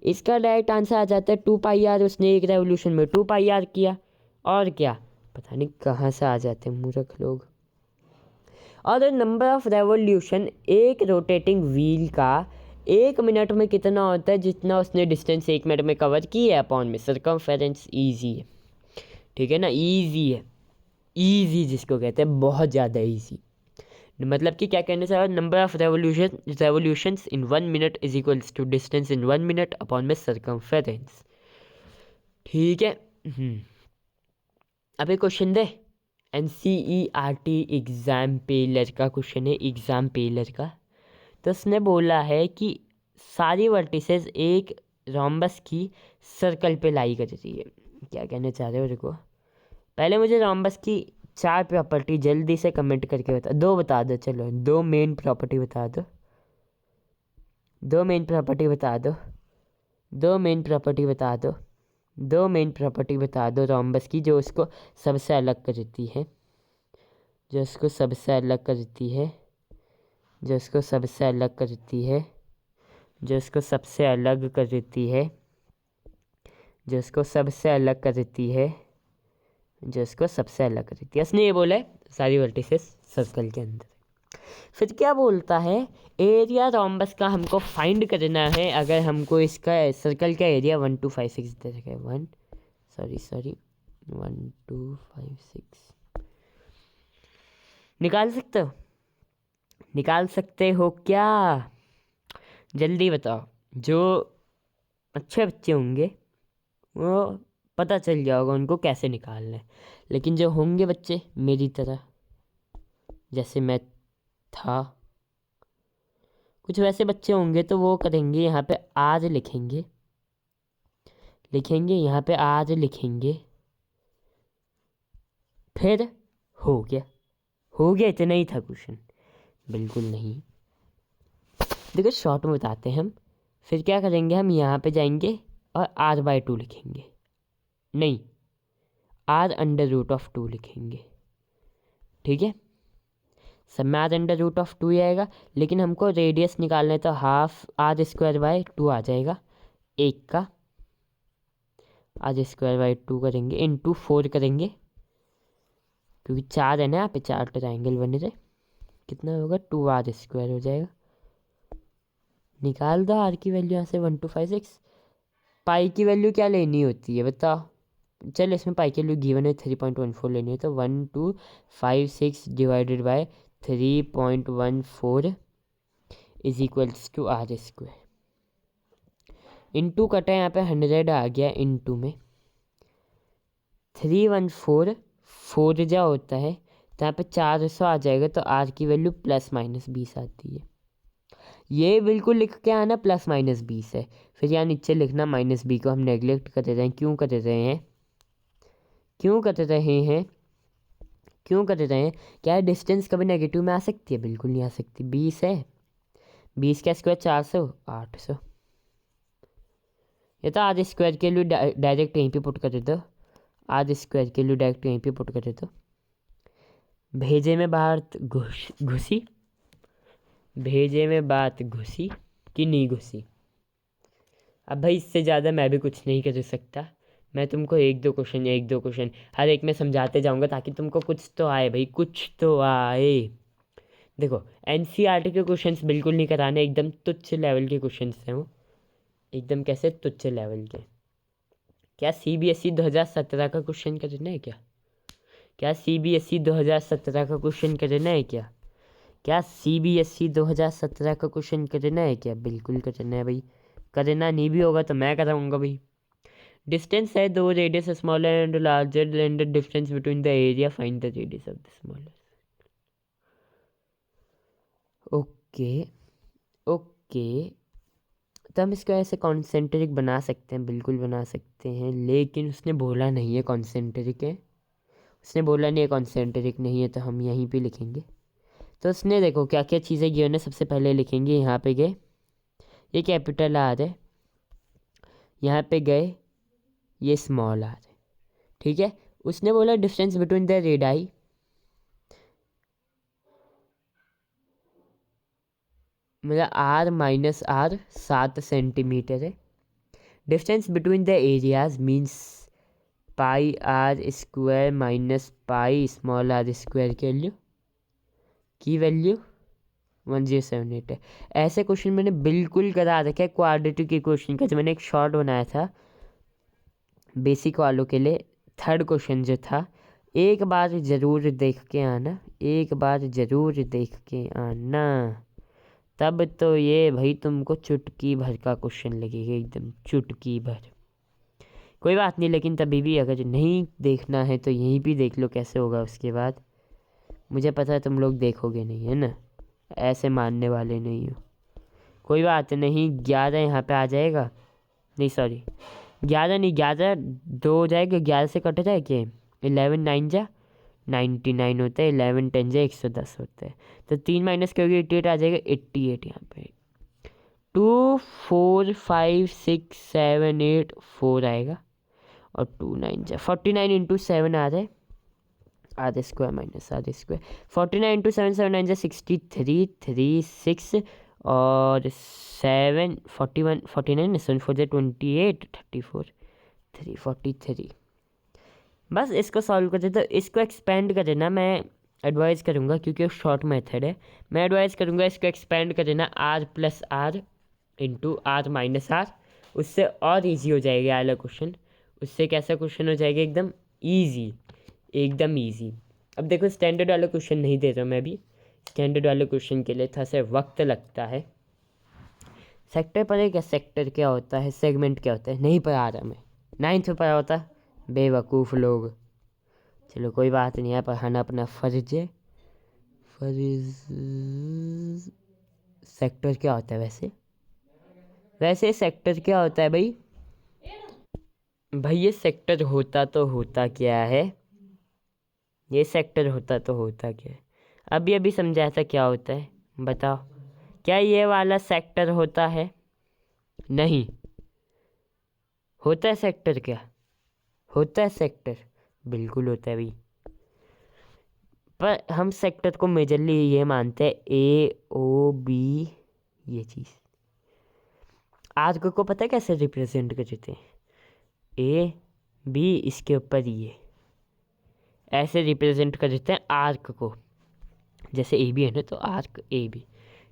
इसका डायरेक्ट आंसर आ जाता है 2 पाई आर, उसने एक रेवोल्यूशन में 2 पाई आर किया, और क्या पता नहीं कहाँ से आ जाते हैं मूर्ख लोग। और नंबर ऑफ रेवोल्यूशन एक रोटेटिंग व्हील का 1 मिनट में कितना होता है, जितना उसने डिस्टेंस 1 मिनट में कवर की है अपॉन में सरकमफेरेंस। ईजी है, ठीक है ना, ईजी है, ईजी जिसको कहते हैं बहुत ज़्यादा ईजी। मतलब कि क्या कहने से, number of revolutions in 1 minute is equals to distance in 1 minute upon में सरकमफेरेंस। ठीक है। अब एक क्वेश्चन दे, NCERT एग्ज़ाम पेलर का क्वेश्चन है, एग्ज़ाम पेलर का। तो उसने बोला है कि सारी वर्टिसेस एक रोम्बस की सर्कल पे लाई करती है। क्या कहना चाह रहे हो? देखो पहले मुझे रोम्बस की 4 प्रॉपर्टी जल्दी से कमेंट करके बता दो। चलो 2 मेन प्रॉपर्टी बता दो, 2 मेन प्रॉपर्टी बता दो, 2 मेन प्रॉपर्टी बता दो, 2 मेन प्रॉपर्टी बता दो रोम्बस की, जो उसको सबसे अलग करती है, जो उसको सबसे अलग करती है, जो उसको सबसे अलग करती है, जो उसको सबसे अलग करती है, जो उसको सबसे अलग करती है, जो उसको सबसे अलग करती है। उसने ये बोला है सारी वर्टिसेस सर्कल के अंदर। फिर क्या बोलता है, एरिया रोम्बस का हमको फाइंड करना है। अगर हमको इसका सर्कल का एरिया 1 2 5 6 दे रखा है, 1 2 5 6 निकाल सकते हो क्या? जल्दी बताओ। जो अच्छे बच्चे होंगे वो पता चल जाएगा उनको कैसे निकालना है, लेकिन जो होंगे बच्चे मेरी तरह, जैसे मैं था, कुछ वैसे बच्चे होंगे, तो वो करेंगे यहाँ पे आज लिखेंगे, यहाँ पे आज लिखेंगे, फिर हो गया इतना ही था क्वेश्चन। बिल्कुल नहीं, देखो शॉर्ट में बताते हैं हम। फिर क्या करेंगे, हम यहाँ पे जाएंगे और r/2 लिखेंगे, नहीं r√2 लिखेंगे, ठीक है। सब में आर अंडर रूट ऑफ 2 ही आएगा, लेकिन हमको रेडियस निकालना है तो हाफ आर स्क्वायर बाय 2 आ जाएगा। एक का आर स्क्वायर बाय 2 करेंगे, इंटू 4 करेंगे, क्योंकि 4 है ना यहाँ पे, 4 ट्राइंगल बने थे। कितना होगा, 2 आर स्क्वायर हो जाएगा। निकाल दो आर की वैल्यू यहाँ से 1256। पाई की वैल्यू क्या लेनी होती है बताओ। चल इसमें पाई की वैल्यू गिवन है 3.14 लेनी है, तो 1256 divided by 3.14 is equals to r square. Into कटा यहाँ पे 100 आ गया, इंटू में 314 4 जा होता है तो यहाँ पे 400 आ जाएगा, तो आर की वैल्यू ±20 आती है। ये बिल्कुल लिख के आना ±20 है, फिर यहाँ नीचे लिखना -b को हम नेगलेक्ट कर रहे हैं। क्यों कर रहे हैं, क्यों कर रहे हैं, क्यों कर रहे हैं? क्या है, डिस्टेंस कभी नेगेटिव में आ सकती है? बिल्कुल नहीं आ सकती। 20 है, 20 का स्क्वायर 400, 800। ये तो आर स्क्वायर के लिए डायरेक्ट यहीं पे पुट कर देते हो, आर स्क्वायर के लिए डायरेक्ट यहीं पे पुट कर देते हो। भेजे में बात घुसी, भेजे में बात घुसी कि नहीं घुसी? अब भाई इससे ज़्यादा मैं भी कुछ नहीं कर सकता। मैं तुमको एक दो क्वेश्चन हर एक में समझाते जाऊंगा ताकि तुमको कुछ तो आए भाई, कुछ तो आए। देखो एनसीईआरटी के क्वेश्चंस बिल्कुल नहीं कराने, एकदम तुच्छ लेवल के क्वेश्चंस हैं वो, एकदम कैसे तुच्छ लेवल के। क्या सीबीएसई 2017 का क्वेश्चन करना है क्या? क्या सीबीएसई 2017 का क्वेश्चन करना है क्या? क्या सीबीएसई 2017 का क्वेश्चन करना है क्या? बिल्कुल करना है भाई। करना नहीं भी होगा तो मैं कराऊंगा भाई। डिस्टेंस है दो, radius smaller and larger and the difference between the area, find the radius of the smaller. Okay okay, तो हम इसको ऐसे कॉन्सेंट्रिक बना सकते हैं, बिल्कुल बना सकते हैं, लेकिन उसने बोला नहीं है कॉन्सेंट्रिक है, उसने बोला नहीं है कॉन्सेंट्रिक नहीं है, तो हम यहीं पे लिखेंगे। तो उसने देखो क्या क्या चीज़ें गिवन है, सबसे पहले लिखेंगे यहाँ पे गए, ये कैपिटल आर है, यहाँ पे गए ये स्मॉल आर है, ठीक है। उसने बोला डिस्टेंस बिटवीन द रेडाई, मतलब r - r 7 सेंटीमीटर है। Distance between the areas means pi are square minus pi small r square की वैल्यू 1078 है। ऐसे क्वेश्चन मैंने बिल्कुल करा रखा है क्वाड्रेटिक के क्वेश्चन का, जो मैंने एक शॉर्ट बनाया था बेसिक वालों के लिए, थर्ड क्वेश्चन जो था, एक बार ज़रूर देख के आना, एक बार ज़रूर देख के आना, तब तो ये भाई तुमको चुटकी भर का क्वेश्चन लगेगा, एकदम चुटकी भर। कोई बात नहीं, लेकिन तभी भी अगर नहीं देखना है तो यहीं भी देख लो कैसे होगा उसके बाद। मुझे पता है तुम लोग देखोगे नहीं, है ना, ऐसे मानने वाले नहीं हो। कोई बात नहीं, 11 यहाँ पे आ जाएगा, नहीं सॉरी 11 नहीं, 11 2 हो जाएगा, 11 से कट जाए कि 11 9 जा 99 होता है, 11 10 जा 110 होता है, तो 3 माइनस करोगे 88 आ जाएगा, 88 यहाँ पे 2 4 5 6 7 8 4 आएगा, और 2 9 जा 49 इंटू 7 आ जाए, r square minus are square, 49 into 7 7 9 जा 63 3 6 और 7 41 49 7 4 जा 28 34 343। बस इसको सॉल्व कर देते, इसको एक्सपेंड कर देना, मैं एडवाइस करूँगा क्योंकि शॉर्ट मेथड है, मैं एडवाइस करूँगा इसको एक्सपेंड कर देना r+r इंटू r-r, उससे और इजी हो जाएगा वाला क्वेश्चन। उससे कैसा क्वेश्चन हो जाएगा, एकदम ईजी, एकदम ईजी। अब देखो स्टैंडर्ड वाला क्वेश्चन नहीं दे रहा मैं भी, स्टैंडर्ड वाले क्वेश्चन के लिए थोड़ा सा वक्त लगता है। सेक्टर पढ़े क्या, सेक्टर क्या होता है, सेगमेंट क्या होता है, नहीं पढ़ा रहा मैं, 9th में पढ़ा होता, बेवकूफ़ लोग। चलो कोई बात नहीं है, पढ़ाना अपना फ़र्ज है। फ़र्ज, सेक्टर क्या होता है वैसे, वैसे सेक्टर क्या होता है भाई? भाई ये सेक्टर होता तो होता क्या है, ये सेक्टर होता तो होता क्या है? अभी अभी समझाया था क्या होता है, बताओ। क्या ये वाला सेक्टर होता है? नहीं होता है सेक्टर, क्या होता है सेक्टर? बिल्कुल होता है भाई। पर हम सेक्टर को मेजरली ये मानते हैं ए ओ बी, ये चीज़। आर्क को पता है कैसे रिप्रेजेंट करते हैं? ए बी, इसके ऊपर ये ऐसे रिप्रेजेंट कर देते हैं आर्क को। जैसे ए बी है ना, तो आर्क ए बी,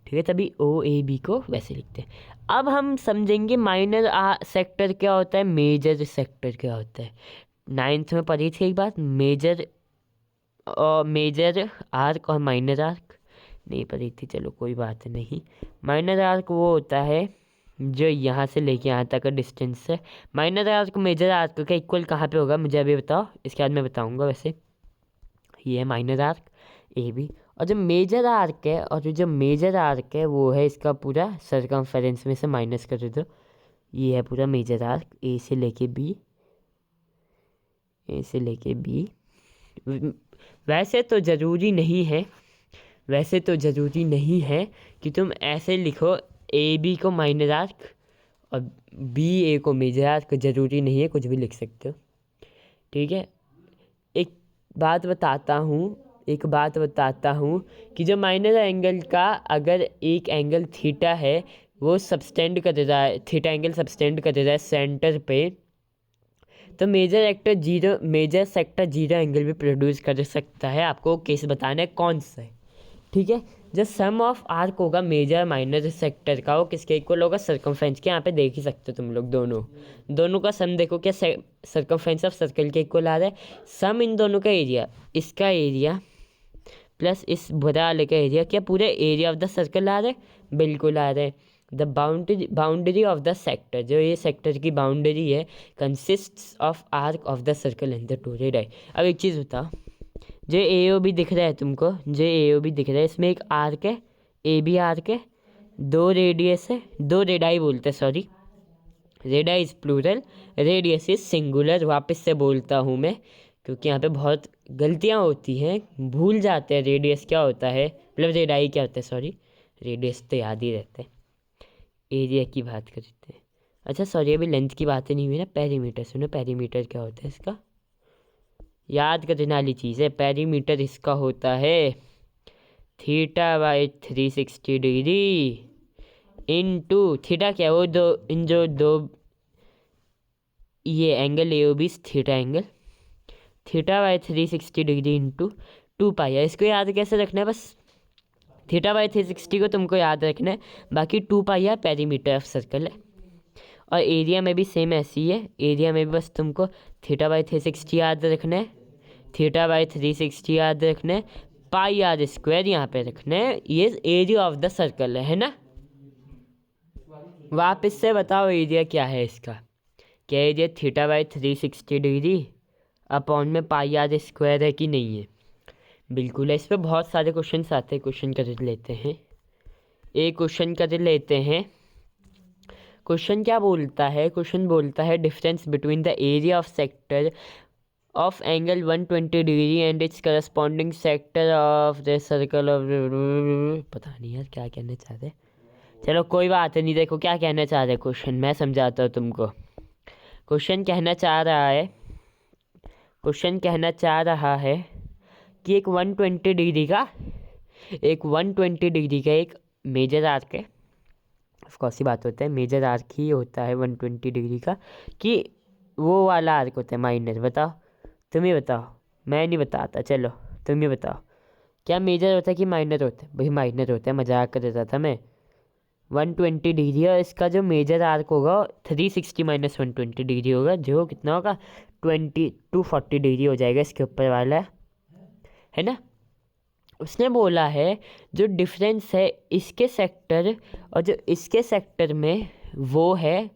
ठीक है, तभी ओ ए बी को वैसे लिखते हैं। अब हम समझेंगे माइनर सेक्टर क्या होता है, मेजर सेक्टर क्या होता है। 9th में पढ़ी थी एक बात, मेजर और मेजर आर्क और माइनर आर्क नहीं पढ़ी थी, चलो कोई बात नहीं। माइनर आर्क वो होता है जो यहाँ से लेके यहाँ तक का डिस्टेंस है। माइनर आर्क मेजर आर्क का इक्वल कहाँ पे होगा मुझे अभी बताओ, इसके बाद मैं बताऊँगा। वैसे ये है माइनर आर्क ए बी, और जो मेजर आर्क है, और जो मेजर आर्क है वो है इसका पूरा सरकमफेरेंस में से माइनस कर दो। ये है पूरा मेजर आर्क ए से लेके बी, ए से लेके बी। वैसे तो ज़रूरी नहीं है, वैसे तो ज़रूरी नहीं है कि तुम ऐसे लिखो ए बी को माइनर आर्क और बी ए को मेजर आर्क, ज़रूरी नहीं है, कुछ भी लिख सकते हो, ठीक है। एक बात बताता हूँ कि जो माइनर एंगल का अगर एक एंगल थीटा है वो सबस्टेंड कर रहा है, थीटा एंगल सबस्टेंड कर रहा है सेंटर पे, तो मेजर सेक्टर जीरो एंगल भी प्रोड्यूस कर सकता है। आपको केस बताना है कौन सा है, ठीक है। जो सम ऑफ आर्क होगा मेजर माइनर सेक्टर का, वो किसके इक्वल होगा, सर्कमफ्रेंस के। यहाँ पे देख ही सकते हो तुम लोग, दोनों का सम देखो, क्या सर्कमफ्रेंस ऑफ सर्कल के इक्वल आ रहा है। सम इन दोनों का एरिया, इसका एरिया प्लस इस भरा वाले का एरिया, क्या पूरे एरिया ऑफ द सर्कल आ रहा है, बिल्कुल आ रहा है। The boundary of the sector, जो ये सेक्टर की बाउंड्री है, consists of arc of the circle and the two radii. अब एक चीज़ बताओ, जो ए ओ बी दिख रहा है तुमको, जो ए ओ बी दिख रहा है, इसमें एक आर्क है, ए बी आर्क है, दो रेडियस है, दो रेडाई बोलते हैं, sorry radii is plural, radius is singular. वापस से बोलता हूँ मैं, क्योंकि यहाँ पे बहुत गलतियाँ होती हैं, भूल जाते हैं रेडियस क्या होता है, मतलब रेडाई क्या होता है, सॉरी रेडियस तो याद ही रहता है। एरिया की बात करते हैं, अच्छा सॉरी अभी लेंथ की बातें नहीं हुई ना। पेरीमीटर सुनो, पेरीमीटर क्या होता है इसका, याद करने वाली चीज़ है। पेरीमीटर इसका होता है theta by 360 degree into theta, क्या वो दो इन जो दो ये angle A O B theta angle, theta by 360 degree into 2 pi है। इसको याद कैसे रखना है, बस थीटा बाई 360 को तुमको याद रखना है, बाकी 2 पाई है पेरीमीटर ऑफ सर्कल है। और एरिया में भी सेम ऐसी ही है, एरिया में भी बस तुमको थीटा बाई 360 याद रखना है, थीटा बाई 360 याद रखना है, पाई आर स्क्वायर यहाँ पे रखना है। ये एरिया ऑफ द सर्कल है ना। वापस से बताओ एरिया क्या है इसका, क्या area theta by 360 degree upon में पाई आर स्क्वायर है कि नहीं है, बिल्कुल है। इस पर बहुत सारे क्वेश्चन आते हैं, क्वेश्चन कर लेते हैं, एक क्वेश्चन कर लेते हैं। क्वेश्चन क्या बोलता है, क्वेश्चन बोलता है difference between the area of sector of angle 120 degree and it's corresponding sector of the circle of, पता नहीं यार क्या कहना चाह रहे, चलो कोई बात नहीं। देखो क्या कहना चाह रहे क्वेश्चन, मैं समझाता हूँ तुमको। क्वेश्चन कहना चाह रहा है कि एक 120 डिग्री का एक मेजर आर्क है, ऑफकोर्स ही बात होता है, मेजर आर्क ही होता है 120 डिग्री का, कि वो वाला आर्क होता है माइनर। बताओ, तुम ही बताओ, मैं नहीं बताता, चलो तुम ही बताओ, क्या मेजर होता है कि माइनर होता है? भाई माइनर होता है, मजाक कर रहा था मैं। 120 डिग्री और इसका जो मेजर आर्क होगा 360 माइनस 120 डिग्री होगा, जो कितना होगा 240 डिग्री हो जाएगा इसके ऊपर वाला, है ना। उसने बोला है जो डिफरेंस है इसके सेक्टर और जो इसके सेक्टर में वो है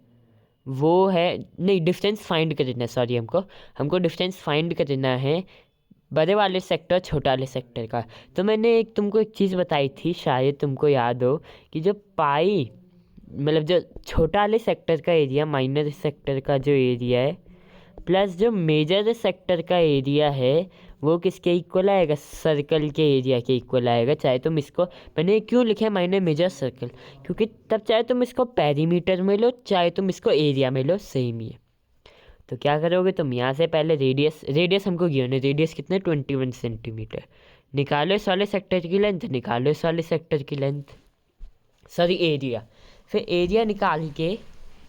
नहीं, डिफरेंस फाइंड करना है, सॉरी हमको डिफरेंस फाइंड करना है बड़े वाले सेक्टर छोटे वाले सेक्टर का। तो मैंने तुमको एक चीज़ बताई थी, शायद तुमको याद हो, कि जो पाई मतलब जो छोटा वाले सेक्टर का एरिया माइनर सेक्टर का जो एरिया है प्लस जो मेजर सेक्टर का एरिया है वो किसके इक्वल आएगा, सर्कल के एरिया के इक्वल आएगा। चाहे तुम इसको, मैंने क्यों लिखा है माइनर मेजर सर्कल, क्योंकि तब चाहे तुम इसको पेरीमीटर में लो चाहे तुम इसको एरिया में लो, सेम ही है। तो क्या करोगे तुम, यहाँ से पहले रेडियस हमको गिवन है, रेडियस कितने 21 सेंटीमीटर, निकालो इस वाले सेक्टर की लेंथ, निकालो इस वाले सेक्टर की लेंथ, सॉरी एरिया। फिर एरिया निकाल के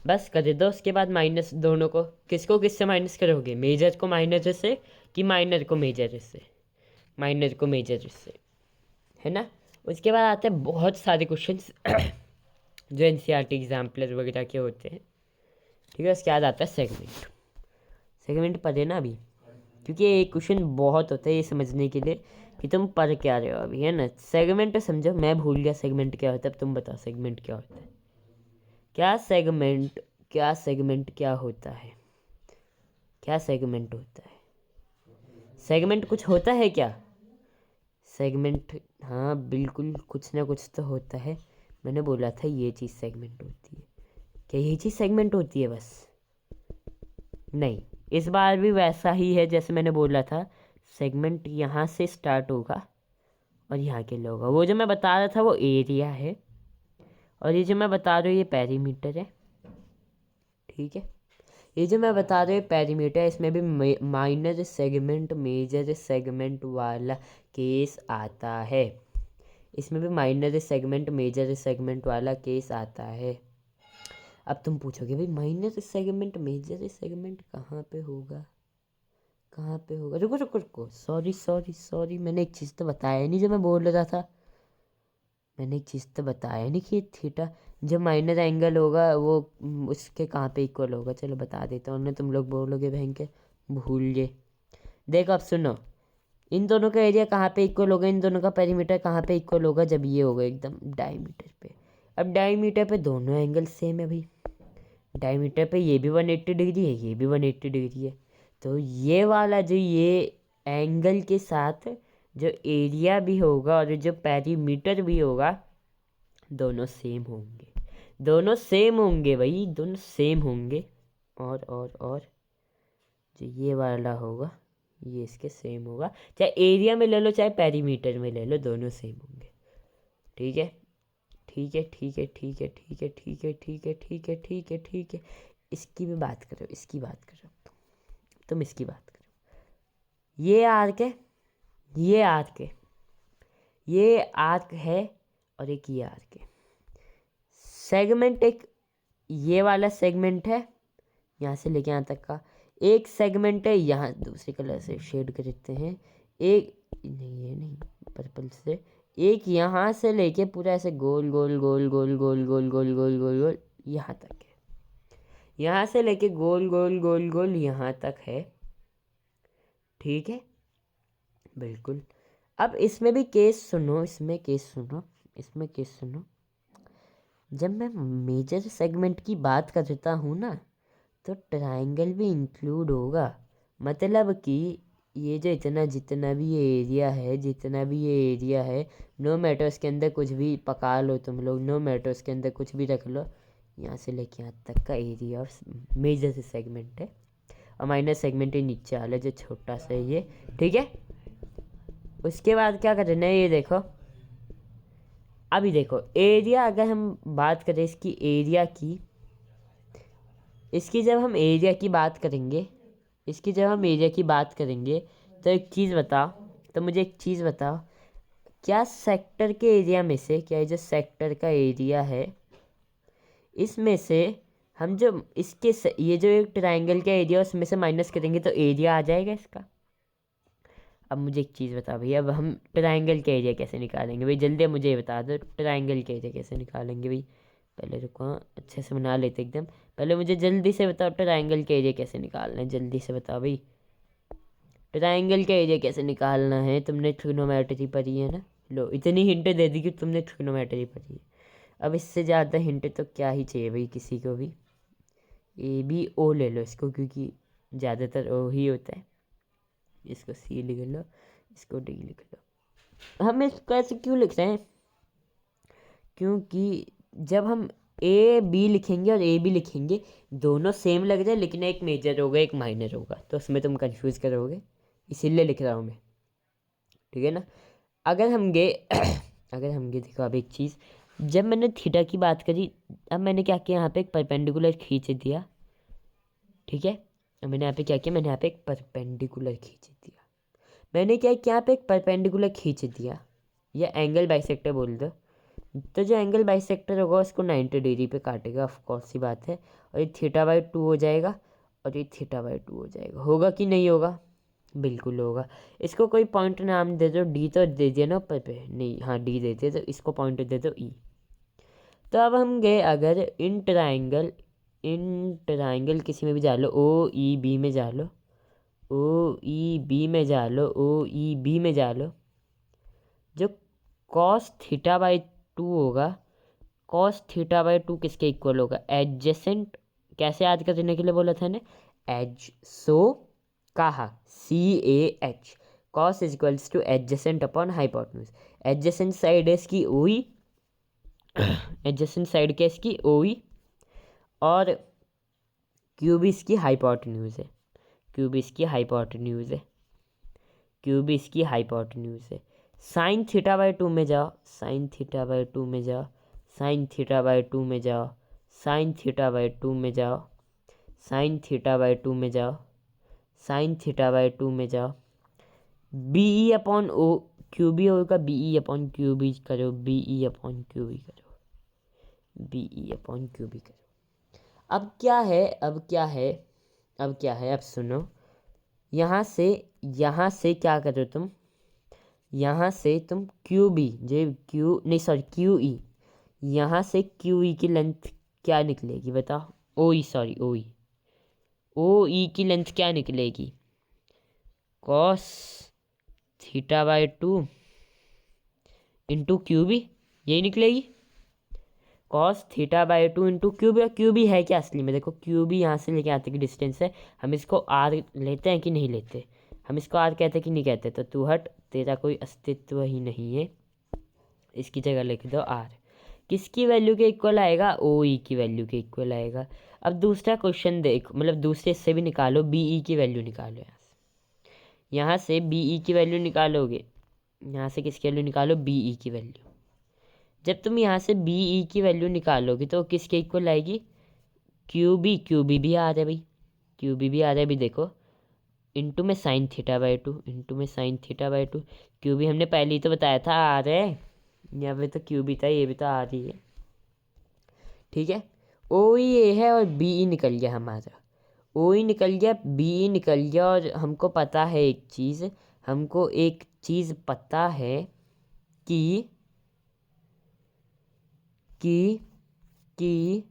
बस कर दो। उसके बाद माइनस दोनों को, किसको किससे माइनस करोगे, मेजर को माइनर से कि माइनर को मेजर से, माइनर को मेजर से, है ना। उसके बाद आते हैं बहुत सारे क्वेश्चंस जो एनसीईआरटी एग्जाम्पलर वगैरह के होते हैं, ठीक है। उसके बाद आता है सेगमेंट। सेगमेंट पढ़े ना अभी, क्योंकि एक क्वेश्चन बहुत होता है ये समझने के लिए कि तुम पढ़ क्या रहे हो अभी, है ना। सेगमेंट समझो, मैं भूल गया सेगमेंट क्या होता है, अब तुम बताओ सेगमेंट क्या होता है। क्या सेगमेंट, क्या सेगमेंट क्या होता है, क्या सेगमेंट होता है, सेगमेंट कुछ होता है क्या सेगमेंट? हाँ बिल्कुल कुछ ना कुछ तो होता है। मैंने बोला था ये चीज़ सेगमेंट होती है, क्या ये चीज़ सेगमेंट होती है बस? नहीं, इस बार भी वैसा ही है जैसे मैंने बोला था। सेगमेंट यहाँ से स्टार्ट होगा और यहाँ के लिए होगा। वो जो मैं बता रहा था वो एरिया है, और ये जो मैं बता रहा हूँ ये पेरीमीटर है, ठीक है। ये जो मैं बता रहा हूँ पेरीमीटर है, इसमें भी माइनर सेगमेंट मेजर सेगमेंट वाला केस आता है। इसमें भी माइनर सेगमेंट मेजर सेगमेंट वाला केस आता है। अब तुम पूछोगे भाई माइनर सेगमेंट मेजर सेगमेंट कहाँ पे होगा, कहाँ पे होगा? रुको रुको रुको, सॉरी सॉरी सॉरी, मैंने एक चीज़ तो बताया नहीं जो मैं बोल रहा था। मैंने एक चीज़ तो बताया नहीं कि थीटा जो माइनर एंगल होगा वो उसके कहाँ पे इक्वल होगा। चलो बता देता हूँ, तुम लोग बोलोगे बहन के भूल गए। देखो अब सुनो, इन दोनों का एरिया कहाँ पे इक्वल होगा, इन दोनों का पेरीमीटर कहाँ पे इक्वल होगा, जब ये होगा एकदम डायमीटर पे। अब डायमीटर पे दोनों एंगल सेम है भाई, डायमीटर पे ये भी 180 डिग्री है, ये भी 180 डिग्री है। तो ये वाला जो ये एंगल के साथ जो एरिया भी होगा और जो पेरीमीटर भी होगा दोनों सेम होंगे, दोनों सेम होंगे भाई, दोनों सेम होंगे। और जो ये वाला होगा ये इसके सेम होगा, चाहे एरिया में ले लो चाहे पेरीमीटर में ले लो, दोनों सेम होंगे, ठीक है। ठीक है ठीक है ठीक है ठीक है ठीक है ठीक है ठीक है ठीक है ठीक है। इसकी भी बात करो, इसकी बात करो, तुम इसकी बात करो। ये आर्क है, ये आर्क है, ये आर्क है और एक ये आर्क है। सेगमेंट एक ये वाला सेगमेंट है यहाँ से लेके यहाँ तक का, एक सेगमेंट है यहाँ दूसरे कलर से शेड कर देते हैं, एक नहीं ये नहीं पर्पल से, एक यहाँ से लेके पूरा ऐसे गोल गोल गोल गोल गोल गोल गोल गोल गोल गोल यहाँ तक है, यहाँ से लेके गोल गोल गोल गोल यहाँ तक है, ठीक है बिल्कुल। अब इसमें भी केस सुनो, इसमें केस सुनो, इसमें केस सुनो। जब मैं मेजर सेगमेंट की बात करता हूँ ना तो ट्रायंगल भी इंक्लूड होगा। मतलब कि ये जो इतना जितना भी ये एरिया है, जितना भी ये एरिया है, नो मैटर उसके अंदर कुछ भी पका लो तुम लोग, नो मैटर उसके अंदर कुछ भी रख लो, यहाँ से लेके यहाँ तक का एरिया ऑफ मेजर सेगमेंट है। और माइनर सेगमेंट ही नीचे वाला जो छोटा सा है ये, ठीक है। उसके बाद क्या करना है ये देखो, अभी देखो एरिया, अगर हम बात करें इसकी एरिया की, इसकी जब हम एरिया की बात करेंगे, इसकी जब हम एरिया की बात करेंगे तो एक चीज़ बताओ, तो मुझे एक चीज़ बताओ, क्या सेक्टर के एरिया में से, क्या ये जो सेक्टर का एरिया है इसमें से हम जो ये जो एक ट्रायंगल का एरिया उसमें से माइनस करेंगे तो एरिया आ जाएगा इसका? अब मुझे एक चीज़ बताओ भैया, अब हम ट्रायंगल का एरिया कैसे निकालेंगे भाई, जल्दी मुझे ये बता दो, ट्रायंगल का एरिया कैसे निकालेंगे भाई। पहले रुको, अच्छे से बना लेते एकदम। पहले मुझे जल्दी से बताओ ट्रायंगल का एरिया कैसे निकालना है, जल्दी से बताओ भाई। ट्रायंगल का एरिया कैसे निकालना है, तुमने ट्रिग्नोमेट्री पढ़ी है ना। लो इतनी हिंट दे दी कि तुमने ट्रिग्नोमेट्री पढ़ी है, अब इससे ज़्यादा हिंट तो क्या ही चाहिए भाई किसी को भी। ए बी ओ ले लो इसको, क्योंकि ज़्यादातर ओ ही होता है। इसको सी लिख लो, इसको डी लिख लो। हम इसको ऐसे क्यों लिख रहे हैं, क्योंकि जब हम ए बी लिखेंगे और ए बी लिखेंगे दोनों सेम लग जाए, लेकिन एक मेजर होगा एक माइनर होगा, तो उसमें तुम कंफ्यूज करोगे, इसीलिए लिख रहा हूँ मैं, ठीक है ना। अगर हम गे अगर हम गे देखो अब एक चीज़, जब मैंने थीटा की बात करी, अब मैंने क्या किया यहाँ पे एक परपेंडिकुलर खींच दिया, ठीक है। अब मैंने यहाँ पे क्या किया, मैंने यहाँ पे एक परपेंडिकुलर खींच दिया। मैंने क्या किया, यहाँ पे एक परपेंडिकुलर खींच दिया, या एंगल बाइसेक्टर बोल दो। तो जो एंगल बाइसेक्टर होगा उसको 90 डिग्री पे काटेगा, ऑफ कोर्स सी बात है। और ये θ/2 हो जाएगा और ये θ/2 हो जाएगा। होगा कि नहीं होगा? बिल्कुल होगा। इसको कोई पॉइंट नाम दे दो, डी तो दे दिया ना ऊपर पे, नहीं हाँ डी देते, तो इसको पॉइंट दे दो ई। तो अब हम गए अगर इन ट्राइंगल किसी में भी जा लो, ओ ई बी में जा लो, ओ ई बी में जा लो, ओ ई बी में जा लो, जो cos θ/2 होगा, cos θ/2 किसके इक्वल होगा? एडजेसेंट। कैसे याद करने के लिए बोला था ने? एज सो कहा, CAH, cos is equals two adjacent upon hypotenuse. Adjacent side है इसकी OE, एडजेसेंट साइड क्या इसकी OE, और क्यूब इसकी हाइपोटेन्यूज है, क्यूब इसकी हाइपोटेन्यूज है, क्यूब इसकी हाइपोटेन्यूज है। साइन θ/2 में जाओ, साइन θ/2 में जाओ, साइन θ/2 में जाओ, साइन θ/2 में जाओ, साइन θ/2 में जाओ, साइन θ/2 में जाओ। BE अपॉन ओ क्यूब ही होगा, BE अपॉन क्यूब ही करो, BE अपॉन क्यूब ही करो, BE अपॉन क्यूब ही करो। अब क्या है, अब क्या है, अब क्या है, अब सुनो। यहाँ से क्या करो तुम, यहाँ से तुम क्यू बी जे क्यू नहीं सॉरी क्यू ई, यहाँ से क्यू ई की लेंथ क्या निकलेगी बताओ? ओ ई सॉरी ओ ई, ओ ई की लेंथ क्या निकलेगी? कॉस θ/2 इंटू क्यू बी, यही निकलेगी। Cos θ/2 into Q B. और क्यू बी है क्या असली में? देखो क्यू बी यहाँ से लेके आते की डिस्टेंस है, हम इसको आर लेते हैं कि नहीं लेते? हम इसको आर कहते कि नहीं कहते? तो तू हट, तेरा कोई अस्तित्व ही नहीं है, इसकी जगह लिख दो आर। किसकी वैल्यू के इक्वल आएगा? ओ ई की वैल्यू के इक्वल आएगा। अब दूसरा क्वेश्चन देखो, मतलब दूसरे से भी निकालो, बी ई की वैल्यू निकालो। यहाँ से बी ई की वैल्यू निकालोगे, यहाँ से किसकी वैल्यू निकालो? बी ई की वैल्यू। जब तुम यहाँ से बी ई की वैल्यू निकालोगे तो किसके इक्वल आएगी? क्यू बी, क्यू बी भी आ रहा है भाई, क्यू बी भी आ रहा है भी देखो, इंटू में साइन θ/2, इंटू में साइन θ/2। क्यू बी हमने पहले ही तो बताया था आ रहा है, यहाँ पे तो क्यू बी था, ये भी तो आ रही है, ठीक है। ओ ई ए है और बी ई निकल गया हमारा, ओ ई निकल गया, बी ई निकल गया। और हमको पता है एक चीज़, हमको एक चीज़ पता है कि कि कि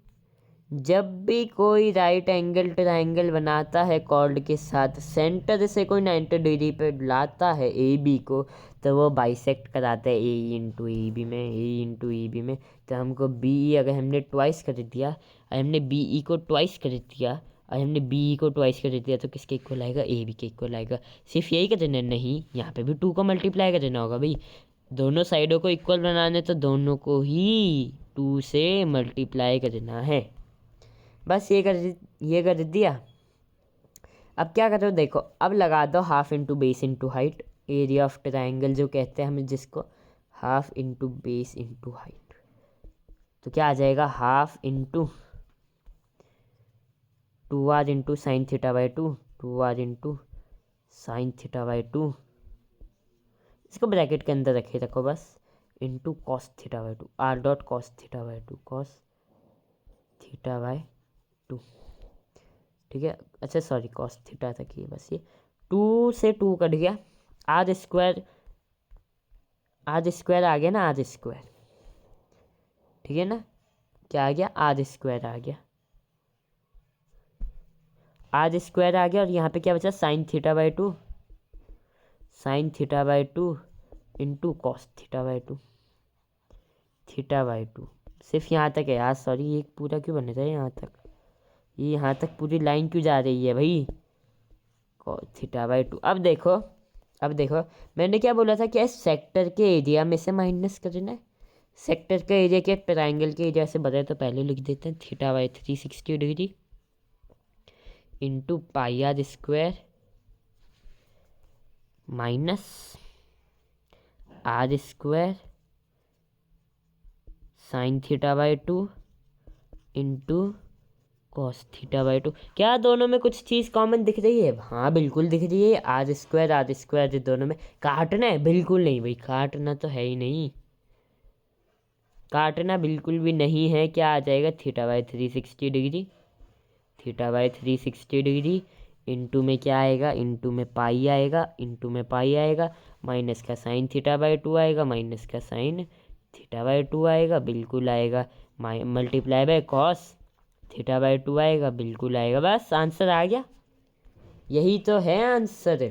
जब भी कोई राइट एंगल ट्राइंगल बनाता है कॉर्ड के साथ, सेंटर से कोई 90 डिग्री पे लाता है ए बी को, तो वो बाइसेक्ट कराता है ए इंटू ई बी में, ए इंटू ई बी में। तो हमको बी ई अगर हमने ट्वाइस कर दिया, और हमने बी ई को ट्वाइस कर दिया, और हमने बी ई को ट्वाइस कर दिया, तो किसके इक्वल आएगा? ए बी के इक्वल आएगा। सिर्फ यही कर देना नहीं, यहाँ पे भी 2 को मल्टीप्लाई कर देना होगा भाई। दोनों साइडों को इक्वल बनाने तो दोनों को ही 2 से मल्टीप्लाई कर देना है, बस ये कर दिया। अब क्या करो देखो, अब लगा दो half into base into height, area of triangle जो कहते हैं हमें जिसको, half into base into height. तो क्या आ जाएगा? Half into 2r into sine θ/2, 2r into sine θ/2, इसको ब्रैकेट के अंदर रखो बस, into cos θ/2, R dot cos θ/2, cos θ/2, ठीक है। अच्छा सॉरी कॉस थीटा तक ही बस, ये 2 से 2 कट गया, आर स्क्वायर, आर स्क्वायर आ गया ना, आर स्क्वायर, ठीक है ना। क्या आ गया? आर स्क्वायर आ गया, आर स्क्वायर आ गया। और यहाँ पे क्या बचा? Sine θ/2, sine θ/2 into cos θ/2, θ/2। सिर्फ यहाँ तक है यार, सॉरी ये पूरा क्यों बन रहा है यहाँ तक, ये यहाँ तक पूरी लाइन क्यों जा रही है भाई? cos θ/2। अब देखो मैंने क्या बोला था, क्या सेक्टर के एरिया में से माइनस करना है? सेक्टर का एरिया क्या ट्राइंगल के एरिया से बताए, तो पहले लिख देते हैं θ/360 degree into pi are square minus are square sine θ/2 into cos theta by 2। क्या दोनों में कुछ चीज़ कॉमन दिख रही है? हाँ बिल्कुल दिख रही है, आर स्क्वायर दोनों में। काटना है? बिल्कुल नहीं भाई, काटना तो है ही नहीं, काटना बिल्कुल भी नहीं है। क्या आ जाएगा? Theta by 360 degree, theta by 360 degree into में क्या आएगा? इंटू में पाई आएगा, इंटू में पाई आएगा, माइनस का साइन थीटा बाई 2 आएगा, माइनस का साइन थीटा बाई 2 आएगा, बिल्कुल आएगा। Multiply by cos theta by 2 आएगा, बिल्कुल आएगा। बस आंसर आ गया। यही तो है आंसर,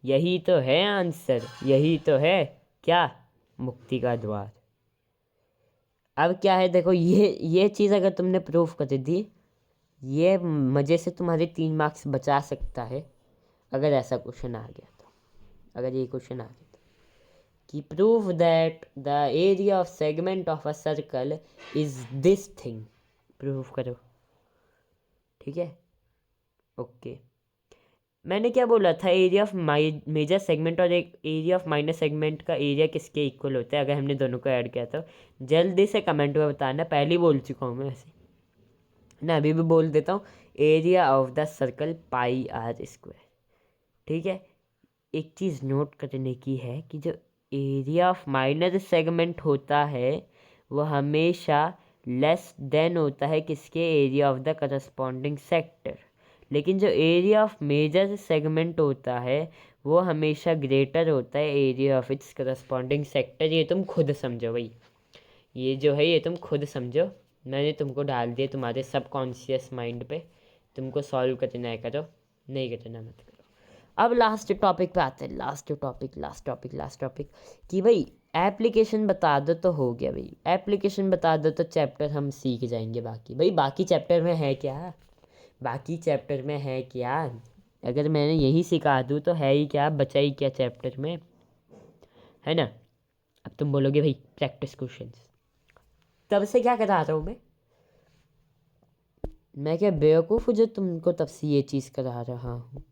यही तो है आंसर, यही तो है क्या? मुक्ति का द्वार। अब क्या है देखो, ये चीज़ अगर तुमने प्रूफ कर दी, ये मज़े से तुम्हारे 3 मार्क्स बचा सकता है अगर ऐसा क्वेश्चन आ गया तो। अगर ये क्वेश्चन आ गया तो कि prove that the area of segment of a circle is this thing, proof करो। ठीक है, ओके। मैंने क्या बोला था? एरिया ऑफ मेजर सेगमेंट और एक एरिया ऑफ माइनर सेगमेंट का एरिया किसके इक्वल होता है अगर हमने दोनों को ऐड किया? तो जल्दी से कमेंट में बताना। पहले ही बोल चुका हूँ मैं वैसे ना, अभी भी बोल देता हूँ। Area of the circle pi are square. ठीक है, एक चीज़ नोट करने की है कि जो एरिया ऑफ माइनर सेगमेंट होता है वो हमेशा लेस देन होता है किसके? Area of the corresponding sector. लेकिन जो एरिया ऑफ मेजर सेगमेंट होता है वो हमेशा ग्रेटर होता है area of its corresponding sector. ये तुम खुद समझो भाई, ये जो है ये तुम खुद समझो। मैंने तुमको डाल दिया तुम्हारे सबकॉन्शियस माइंड पे, तुमको सॉल्व करना है करो, नहीं करना मत करो। अब लास्ट टॉपिक पे आते हैं, लास्ट टॉपिक कि भाई एप्लीकेशन बता दो तो हो गया भाई। एप्लीकेशन बता दो तो चैप्टर हम सीख जाएंगे। बाकी भाई बाकी चैप्टर में है क्या? बाकी चैप्टर में है क्या? अगर मैंने यही सिखा दूँ तो है ही क्या, बचा ही क्या चैप्टर में, है ना? अब तुम बोलोगे भाई प्रैक्टिस क्वेश्चंस, तब से क्या करा रहा हूँ मैं क्या बेवकूफ़ हूँ जो तुमको तब से ये चीज़ करा रहा हूँ?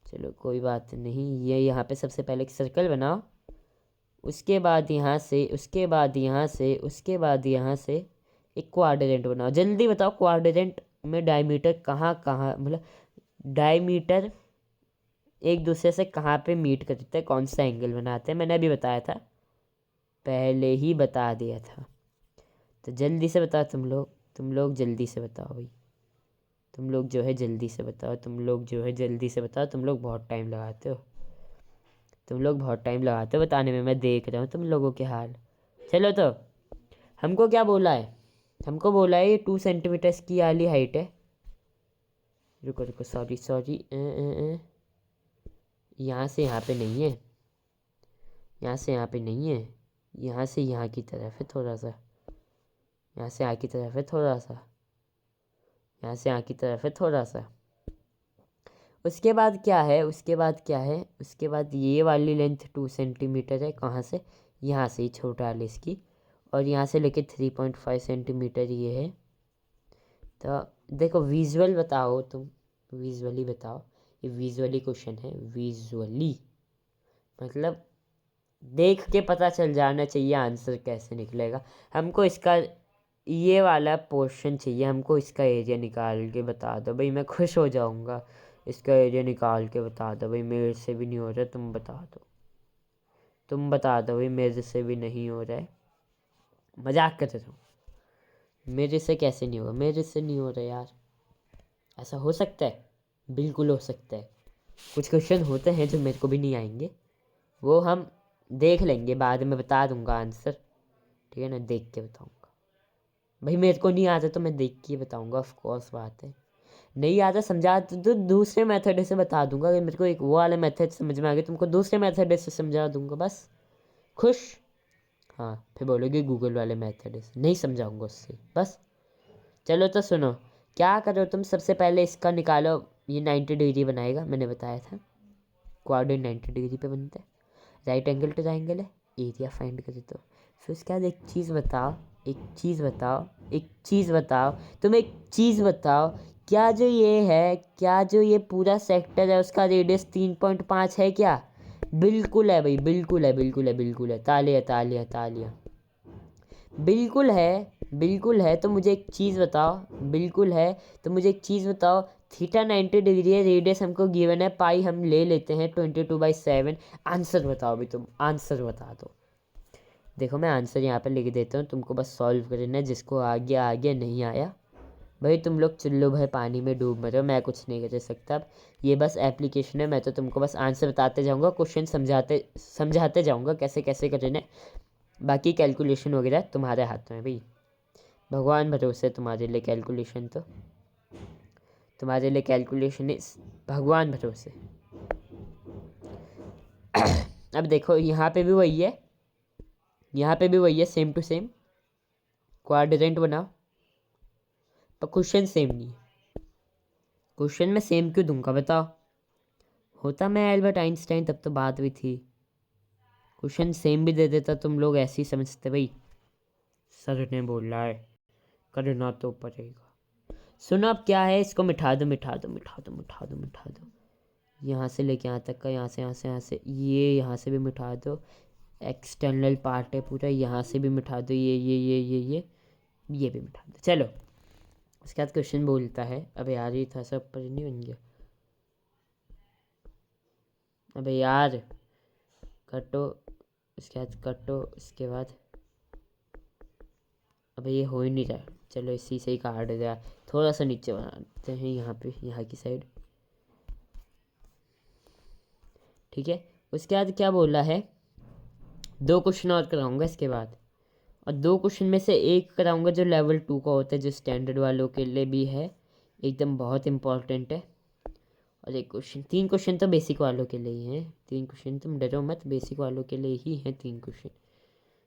चलो कोई बात नहीं। ये यहाँ पे सबसे पहले एक सर्कल बनाओ, उसके बाद यहाँ से, उसके बाद यहाँ से, उसके बाद यहाँ से एक क्वाड्रेंट बनाओ। जल्दी बताओ क्वाड्रेंट में डायमीटर कहाँ कहाँ, मतलब डायमीटर एक दूसरे से कहाँ पे मीट करते हैं, कौन सा एंगल बनाते हैं? मैंने अभी बताया था, पहले ही बता दिया था। तो जल्दी से बताओ तुम लोग जल्दी से बताओ भाई, तुम लोग जो है जल्दी से बताओ, तुम लोग जो है जल्दी से बताओ। तुम लोग बहुत टाइम लगाते हो, तुम लोग बहुत टाइम लगाते हो बताने में, मैं देख रहा हूँ तुम लोगों के हाल। चलो तो हमको क्या बोला है? हमको बोला है ये 2 सेंटीमीटर्स की वाली हाइट है। रुको रुको, सॉरी, यहाँ से यहाँ पे नहीं है, यहाँ से यहाँ पे नहीं है, यहाँ से यहाँ की तरफ है थोड़ा सा, यहाँ से यहाँ की तरफ है थोड़ा सा, यहाँ से यहाँ की तरफ है थोड़ा सा। उसके बाद क्या है? उसके बाद क्या है? उसके बाद ये वाली लेंथ 2 सेंटीमीटर है। कहाँ से? यहाँ से ही छोटा वाली इसकी, और यहाँ से लेके 3.5 सेंटीमीटर ये है। तो देखो विजुअल बताओ, तुम विजुअली बताओ। ये विजुअली क्वेश्चन है, विजुअली मतलब देख के पता चल जाना चाहिए आंसर कैसे निकलेगा। हमको इसका ये वाला पोर्शन चाहिए, हमको इसका एरिया निकाल के बता दो भाई, मैं खुश हो जाऊंगा। इसका एरिया निकाल के बता दो भाई, मेरे से भी नहीं हो रहा, तुम बता दो, तुम बता दो भाई, मेरे से भी नहीं हो रहा है। मजाक करते हो, मेरे से कैसे नहीं होगा? मेरे से नहीं हो रहा यार, ऐसा हो सकता है? बिल्कुल हो सकता है। कुछ क्वेश्चन होते हैं जो मेरे को भी नहीं आएंगे, वो हम देख लेंगे, बाद में बता दूंगा आंसर। ठीक है ना, देख के बताऊंगा भाई। मेरे को नहीं आता तो मैं देख के बताऊंगा, ऑफ कोर्स बात है। नहीं आता समझा तो दूसरे मेथड से बता दूंगा। अगर मेरे को एक वो वाला मेथड समझ में आ गया, तुमको दूसरे मेथड से समझा दूंगा, बस खुश। हाँ, फिर बोलोगे गूगल वाले मेथड से नहीं समझाऊंगा उससे, बस। चलो तो सुनो, क्या करो तुम, सबसे पहले इसका निकालो। ये 90 डिग्री बनाएगा, मैंने बताया था क्वाड्रेंट 90 डिग्री पे बनता है। राइट एंगल टू ट्रायंगल है, एरिया फाइंड कर दो। फिर उसके बाद एक चीज़ बताओ, एक चीज़ बताओ, एक चीज़ बताओ, तुम एक चीज़ बताओ। क्या जो ये है, क्या जो ये पूरा सेक्टर है उसका रेडियस 3.5 है क्या? बिल्कुल है भाई, बिल्कुल है, बिल्कुल है, बिल्कुल है। तालियां तालियां तालियां। बिल्कुल है, बिल्कुल है तो मुझे एक चीज़ बताओ, बिल्कुल है तो मुझे एक चीज़ बताओ, थीटा 90 डिग्री है, रेडियस हमको गिवन है पाई, हम ले लेते हैं 22/7। आंसर बताओ भी, तुम आंसर बता दो। देखो मैं आंसर यहाँ पर लिख देता हूँ, तुमको बस सॉल्व करना है, जिसको आ गया आ गया, नहीं आया भाई तुम लोग चुल्लू भाई पानी में डूब मरो, मैं कुछ नहीं कर सकता। अब ये बस एप्लीकेशन है, मैं तो तुमको बस आंसर बताते जाऊँगा, क्वेश्चन समझाते समझाते जाऊँगा कैसे कैसे करना है। बाकी कैलकुलेशन वगैरह तुम्हारे हाथ में भाई, भगवान भरोसे तुम्हारे लिए कैलकुलेशन, तो तुम्हारे लिए कैलकुलेशन इस भगवान भरोसे। अब देखो यहाँ पे भी वही है, यहाँ पे भी वही है, सेम टू सेम क्वाड्रेंट बनाओ, पर क्वेश्चन सेम नहीं है। क्वेश्चन में सेम क्यों दूंगा बताओ, होता मैं एल्बर्ट आइंस्टाइन तब तो बात भी थी। क्वेश्चन सेम भी दे देता, तुम लोग ऐसे ही समझते भाई सर ने बोला है करना तो पड़ेगा। सुनो अब क्या है, इसको मिठा दो मिठा दो मिठा दो मिठा दो मिठा दो, यहाँ से लेके यहाँ तक का, यहाँ से यहाँ से यहाँ से, ये यहाँ से भी मिठा दो, एक्सटर्नल पार्ट है पूरा, यहाँ से भी मिठा दो, ये भी मिठा दो। चलो उसके बाद क्वेश्चन बोलता है, अबे यार ये था सब पर नहीं बन गया, अबे यार कटो, इसके बाद कटो, इसके बाद अबे ये हो ही नहीं रहा, चलो इसी से ही काट दिया, थोड़ा सा नीचे बनाते हैं यहाँ पे, यहाँ की साइड, ठीक है। उसके बाद क्या बोला है, 2 क्वेश्चन और कराऊंगा इसके बाद, और 2 क्वेश्चन में से एक कराऊंगा जो लेवल 2 का होता है, जो स्टैंडर्ड वालों के लिए भी है, एकदम बहुत इंपॉर्टेंट है। और एक क्वेश्चन, 3 क्वेश्चन तो बेसिक वालों के लिए ही हैं, 3 क्वेश्चन तुम डरो मत, बेसिक वालों के लिए ही हैं 3 क्वेश्चन,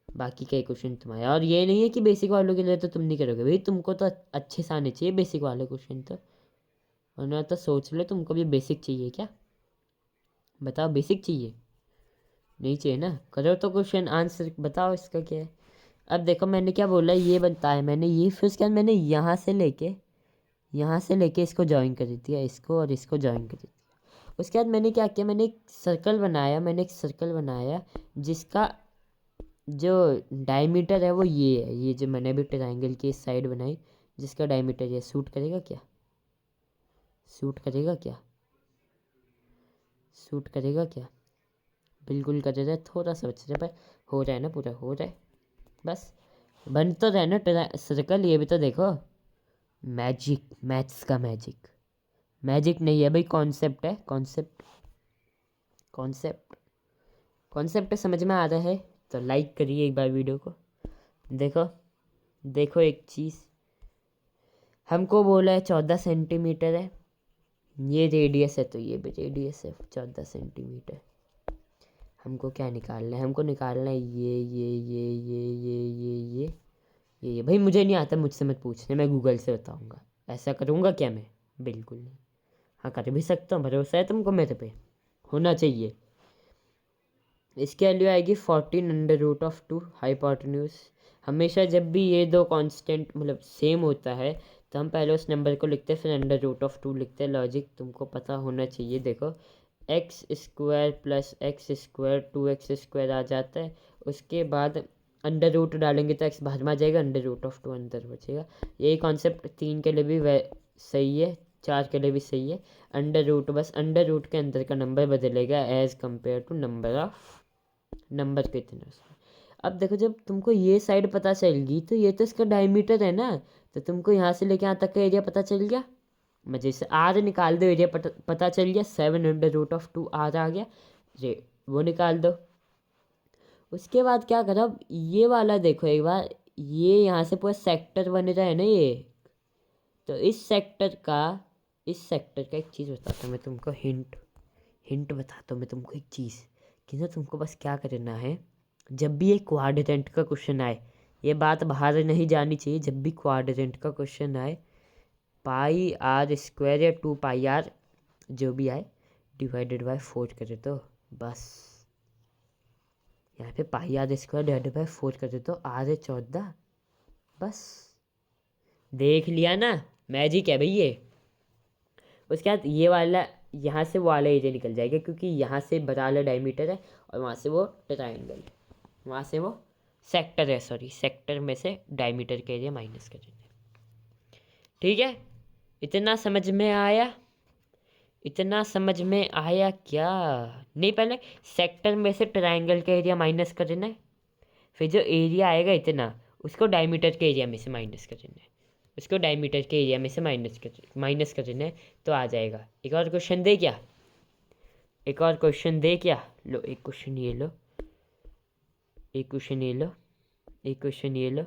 बाकी कई क्वेश्चन तुम्हारे। और ये नहीं है कि बेसिक वालों के लिए तो तुम नहीं करोगे भाई, तुमको तो अच्छे से आने चाहिए बेसिक वाले क्वेश्चन तो, वरना तो सोच लो तुमको भी बेसिक चाहिए क्या, बताओ बेसिक चाहिए, नहीं चाहिए ना, करो तो क्वेश्चन आंसर बताओ इसका क्या है। अब देखो मैंने क्या बोला, ये बताया मैंने, ये फिर उसके बाद मैंने यहाँ से लेके इसको ज्वाइन कर दिया, इसको और इसको ज्वाइन कर दिया। उसके बाद मैंने क्या किया, मैंने एक सर्कल बनाया, जिसका जो डायमीटर है वो ये है, ये जो मैंने अभी ट्रायंगल की इस साइड बनाई, जिसका डायमीटर ये सूट करेगा क्या, सूट करेगा क्या, सूट करेगा क्या, बिल्कुल कर रहा है, थोड़ा सा बच रहा है पर हो रहा है ना, पूरा हो रहा है, बस बन तो रहा है ना सर्कल, ये भी तो देखो, मैजिक, मैथ्स का मैजिक, मैजिक नहीं है भाई, कॉन्सेप्ट है, कॉन्सेप्ट, कॉन्सेप्ट, कॉन्सेप्ट समझ में आ रहा है तो लाइक करिए एक बार वीडियो को। देखो देखो एक चीज़, हमको बोला है 14 सेंटीमीटर है, ये रेडियस है तो ये भी रेडियस है 14 सेंटीमीटर। हमको क्या निकालना है, हमको निकालना है ये भाई मुझे नहीं आता, मुझसे मत पूछने, मैं गूगल से बताऊंगा, ऐसा करूंगा क्या मैं, बिल्कुल नहीं। हाँ कर भी सकता हूँ, भरोसा है तुमको मेरे पे, होना चाहिए। इसके वैल्यू आएगी 14√2 हाइपोटेन्यूज। हमेशा जब भी ये दो कांस्टेंट मतलब सेम होता है तो हम पहले उस नंबर को लिखते हैं, फिर √2 लिखते हैं, लॉजिक तुमको पता होना चाहिए। देखो x² + x² 2x² आ जाता है, उसके बाद अंडर रूट डालेंगे तो x बाहर में आ जाएगा, √2 अंदर बचेगा। यही कॉन्सेप्ट 3 के लिए भी सही है, 4 के लिए भी सही है। अंडर रूट, बस अंडर रूट के अंदर का नंबर बदलेगा एज़ कम्पेयर टू नंबर कितना। अब देखो जब तुमको ये साइड पता चल गई तो ये तो इसका डायमीटर है ना, तो तुमको यहाँ से लेके यहाँ तक का एरिया पता चल गया, मजे से आर निकाल दो, एरिया पता चल गया, 7√2 आर आ गया, रे वो निकाल दो। उसके बाद क्या करो, अब ये वाला देखो एक बार, ये यहाँ से पूरा सेक्टर बन रहा है ना ये, तो इस सेक्टर का एक चीज़ बताता हूँ मैं तुमको, हिंट बताता हूँ मैं तुमको एक चीज़, कि ना तुमको बस क्या करना है, जब भी एक क्वाड्रेंट का क्वेश्चन आए, ये बात बाहर नहीं जानी चाहिए, जब भी क्वाड्रेंट का क्वेश्चन आए, πr² या 2πr जो भी आए /4 करे तो बस, यहाँ पे πr² /4 करे तो r है 14, बस देख लिया ना, मैजिक है भाई ये। उसके बाद ये वाला यहाँ से वो वाला एरिया निकल जाएगा, क्योंकि यहाँ से बड़ा वाला डायमीटर है और वहाँ से वो ट्रायंगल है, वहाँ से वो सेक्टर है, सॉरी सेक्टर में से डायमीटर का एरिया माइनस कर देना है। ठीक है, इतना समझ में आया? इतना समझ में आया क्या? नहीं, पहले सेक्टर में से ट्रायंगल का एरिया माइनस कर देना है, फिर जो एरिया आएगा इतना उसको डायमीटर के एरिया में से माइनस कर देना है, उसको डायमीटर के एरिया में से माइनस कर देना है, तो आ जाएगा। एक और क्वेश्चन दे क्या? एक और क्वेश्चन दे क्या? लो एक क्वेश्चन ये लो, एक क्वेश्चन ये लो, एक क्वेश्चन ये लो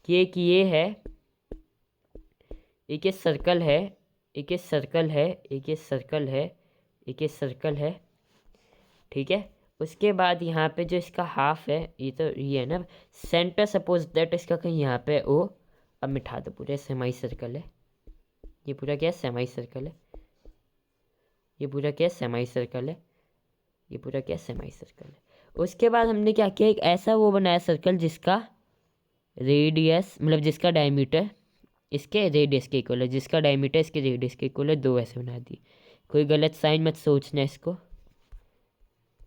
कि एक ये है, एक ये सर्कल है, एक ये सर्कल है, एक ये सर्कल है, एक ये सर्कल है। ठीक है, उसके बाद यहाँ पे जो इसका हाफ है, ये तो ये है ना सेंटर, सपोज दैट इसका कहीं यहाँ पे ओ, अब मिटा दो, पूरा सेमाई सर्कल है, ये पूरा क्या है? सेमाई सर्कल है, ये पूरा क्या है? सेमाई सर्कल है, ये पूरा क्या है? सेमाई सर्कल है। उसके बाद हमने क्या किया, एक ऐसा वो बनाया सर्कल जिसका रेडियस, मतलब जिसका डायमीटर इसके रेडियस के इक्वल है, जिसका डायमीटर इसके रेडियस के इक्वल है, दो ऐसे बना दी। कोई गलत साइन मत सोचना इसको,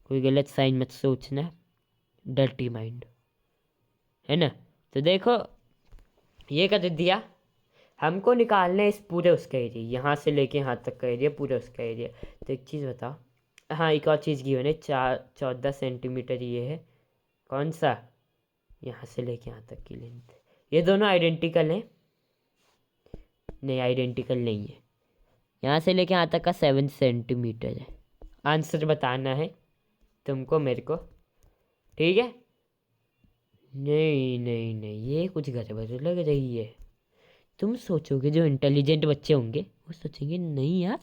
कोई गलत साइन मत सोचना, डर्टी माइंड है ना। तो देखो ये कर दिया, हमको निकालना है इस पूरे उसका एरिया, यहाँ से लेके यहाँ तक का एरिया, पूरा उसका एरिया। तो एक चीज़ बताओ, हाँ एक और चीज़ गिवन है, 14 सेंटीमीटर ये है, कौन सा? यहाँ से लेके यहाँ तक की लेंथ। ये दोनों आइडेंटिकल हैं? नहीं, आइडेंटिकल नहीं है। यहाँ से लेके यहाँ तक का 7 सेंटीमीटर है। आंसर बताना है तुमको मेरे को, ठीक है? नहीं नहीं नहीं, ये कुछ गड़बड़ लग रही है। तुम सोचोगे, जो इंटेलिजेंट बच्चे होंगे वो सोचेंगे नहीं यार,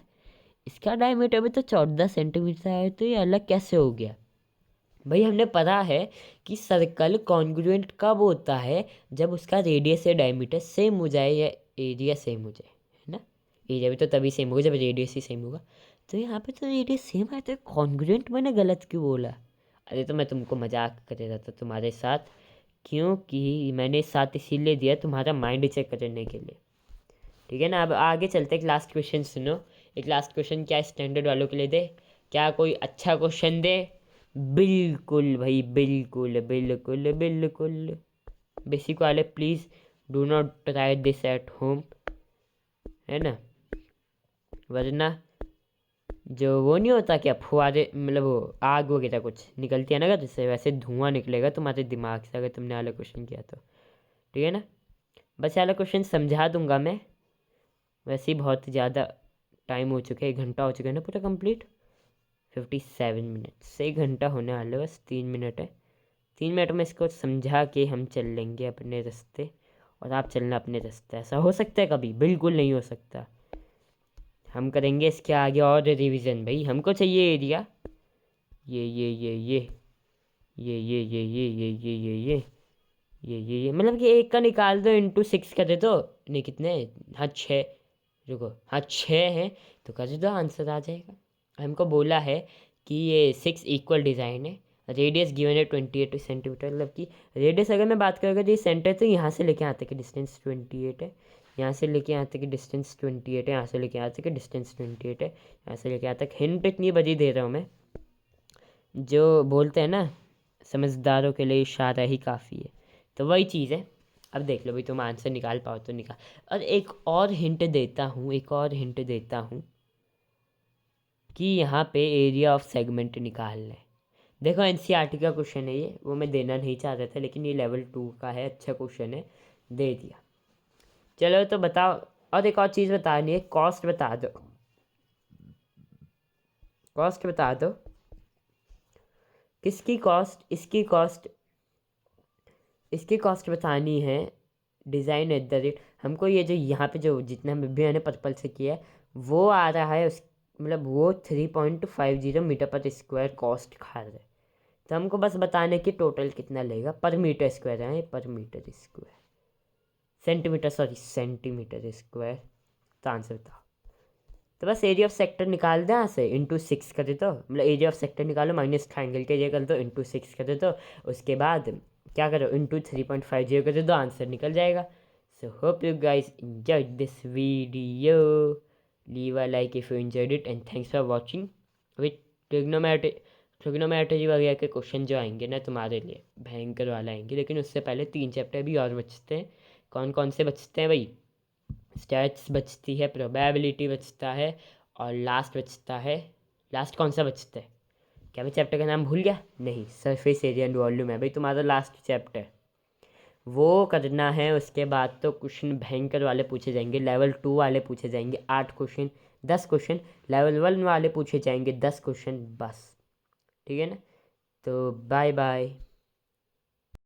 इसका डायमीटर भी तो 14 सेंटीमीटर है, तो ये अलग कैसे हो गया? भाई हमने पता है कि सर्कल कॉन्ग्रुएंट कब होता है, जब उसका रेडियस या डायमीटर सेम हो जाए या एरिया सेम हो जाए, है ना। एरिया भी तो तभी सेम होगा जब रेडियस ही सेम होगा। तो यहाँ पे तो रेडियस सेम है, तो कॉन्ग्रुएंट मैंने गलत क्यों बोला? अरे तो मैं तुमको मजाक कर रहा था तुम्हारे साथ, क्योंकि मैंने साथ इसीलिए दिया तुम्हारा माइंड चेक करने के लिए। ठीक है ना, अब आगे चलते एक लास्ट क्वेश्चन सुनो। एक लास्ट क्वेश्चन क्या स्टैंडर्ड वालों के लिए दे? क्या कोई अच्छा क्वेश्चन दे? बिल्कुल भाई, बिल्कुल बिल्कुल बिल्कुल। बेसिक वाले please do not try this at home, है ना, वरना जो वो नहीं होता क्या, फुहारे, मतलब वो आग वगैरह कुछ निकलती है ना अगर जिससे, वैसे धुआं निकलेगा तुम्हारे दिमाग से अगर तुमने वाला क्वेश्चन किया तो। ठीक है ना, बस वाला क्वेश्चन समझा दूंगा मैं, वैसे ही बहुत ज़्यादा टाइम हो चुका है, 1 घंटा हो चुका है ना पूरा कंप्लीट, 57 मिनट से 1 घंटा होने वाले, बस 3 मिनट है। 3 मिनट में इसको समझा के हम चल लेंगे अपने रास्ते, और आप चलना अपने रास्ते। ऐसा हो सकता है कभी? बिल्कुल नहीं हो सकता। हम करेंगे इसके आगे और रिवीजन भाई, हमको चाहिए एरिया, ये मतलब कि एक का निकाल दो, ×6 कर दे दो। नहीं कितने, हाँ 6, रुको, हाँ 6 हैं, तो कर दो आंसर आ जाएगा। हमको बोला है कि ये 6 इक्वल डिज़ाइन है, रेडियस गिवन है 28 सेंटीमीटर, मतलब कि रेडियस अगर मैं बात करूँगा तो ये सेंटर, तो यहाँ से लेके यहाँ तक की डिस्टेंस 28 है, यहाँ से लेके यहाँ तक की डिस्टेंस 28 है, यहाँ से लेके यहाँ तक की डिस्टेंस 28 है, यहाँ से लेके यहाँ तक। हिंट इतनी बड़ी दे रहा हूँ मैं, जो बोलते हैं ना समझदारों के लिए इशारा ही काफ़ी है, तो वही चीज़ है। अब देख लो भाई, तुम आंसर निकाल पाओ तो निकाल। और एक और हिंट देता हूँ, एक और हिंट देता हूँ कि यहाँ पे एरिया ऑफ सेगमेंट निकालना है। देखो एनसीईआरटी का क्वेश्चन है ये, वो मैं देना नहीं चाह रहा था, लेकिन ये लेवल 2 का है, अच्छा क्वेश्चन है, दे दिया। चलो तो बताओ, और एक और चीज़ बतानी है, कॉस्ट बता दो, कॉस्ट बता दो, किसकी कॉस्ट, इसकी कॉस्ट, इसकी कॉस्ट बतानी है। डिज़ाइन एट द रेट, हमको ये जो यहाँ पे जो जितना भी मैंने पर्पल से किया है वो आ रहा है, उस मतलब वो 3.50 मीटर पर स्क्वायर कॉस्ट खा रहा है। तो हमको बस बताने कि टोटल कितना लेगा पर मीटर स्क्वायर है, पर metre square, centimetre, sorry centimetre square. तो आंसर बताओ। तो बस एरिया ऑफ सेक्टर निकाल दो यहाँ से, ×6 कर दे तो, मतलब एरिया ऑफ सेक्टर निकालो माइनस ट्राइंगल के एरिया कर दो, ×6 कर दे तो, उसके बाद क्या करो, ×3.50 कर दे दो, आंसर निकल जाएगा। So hope you guys enjoyed this video, leave a like if you enjoyed it, and thanks for watching with trigonometry trigonometry वगैरह के क्वेश्चन जो आएंगे ना तुम्हारे लिए भयंकर वाला आएंगे, लेकिन उससे पहले 3 चैप्टर भी और बचते हैं। कौन कौन से बचते हैं भाई? स्टैट्स बचती है, प्रोबेबिलिटी बचता है, और लास्ट बचता है, लास्ट कौन सा बचता है? क्या मैं चैप्टर का नाम भूल गया? नहीं, सरफेस एरिया एंड वॉल्यूम है भाई तुम्हारा लास्ट चैप्टर, वो करना है। उसके बाद तो क्वेश्चन भयंकर वाले पूछे जाएंगे, लेवल 2 वाले पूछे जाएंगे 8 क्वेश्चन 10 क्वेश्चन, लेवल 1 वाले पूछे जाएंगे 10 क्वेश्चन बस। ठीक है ना? तो बाय बाय।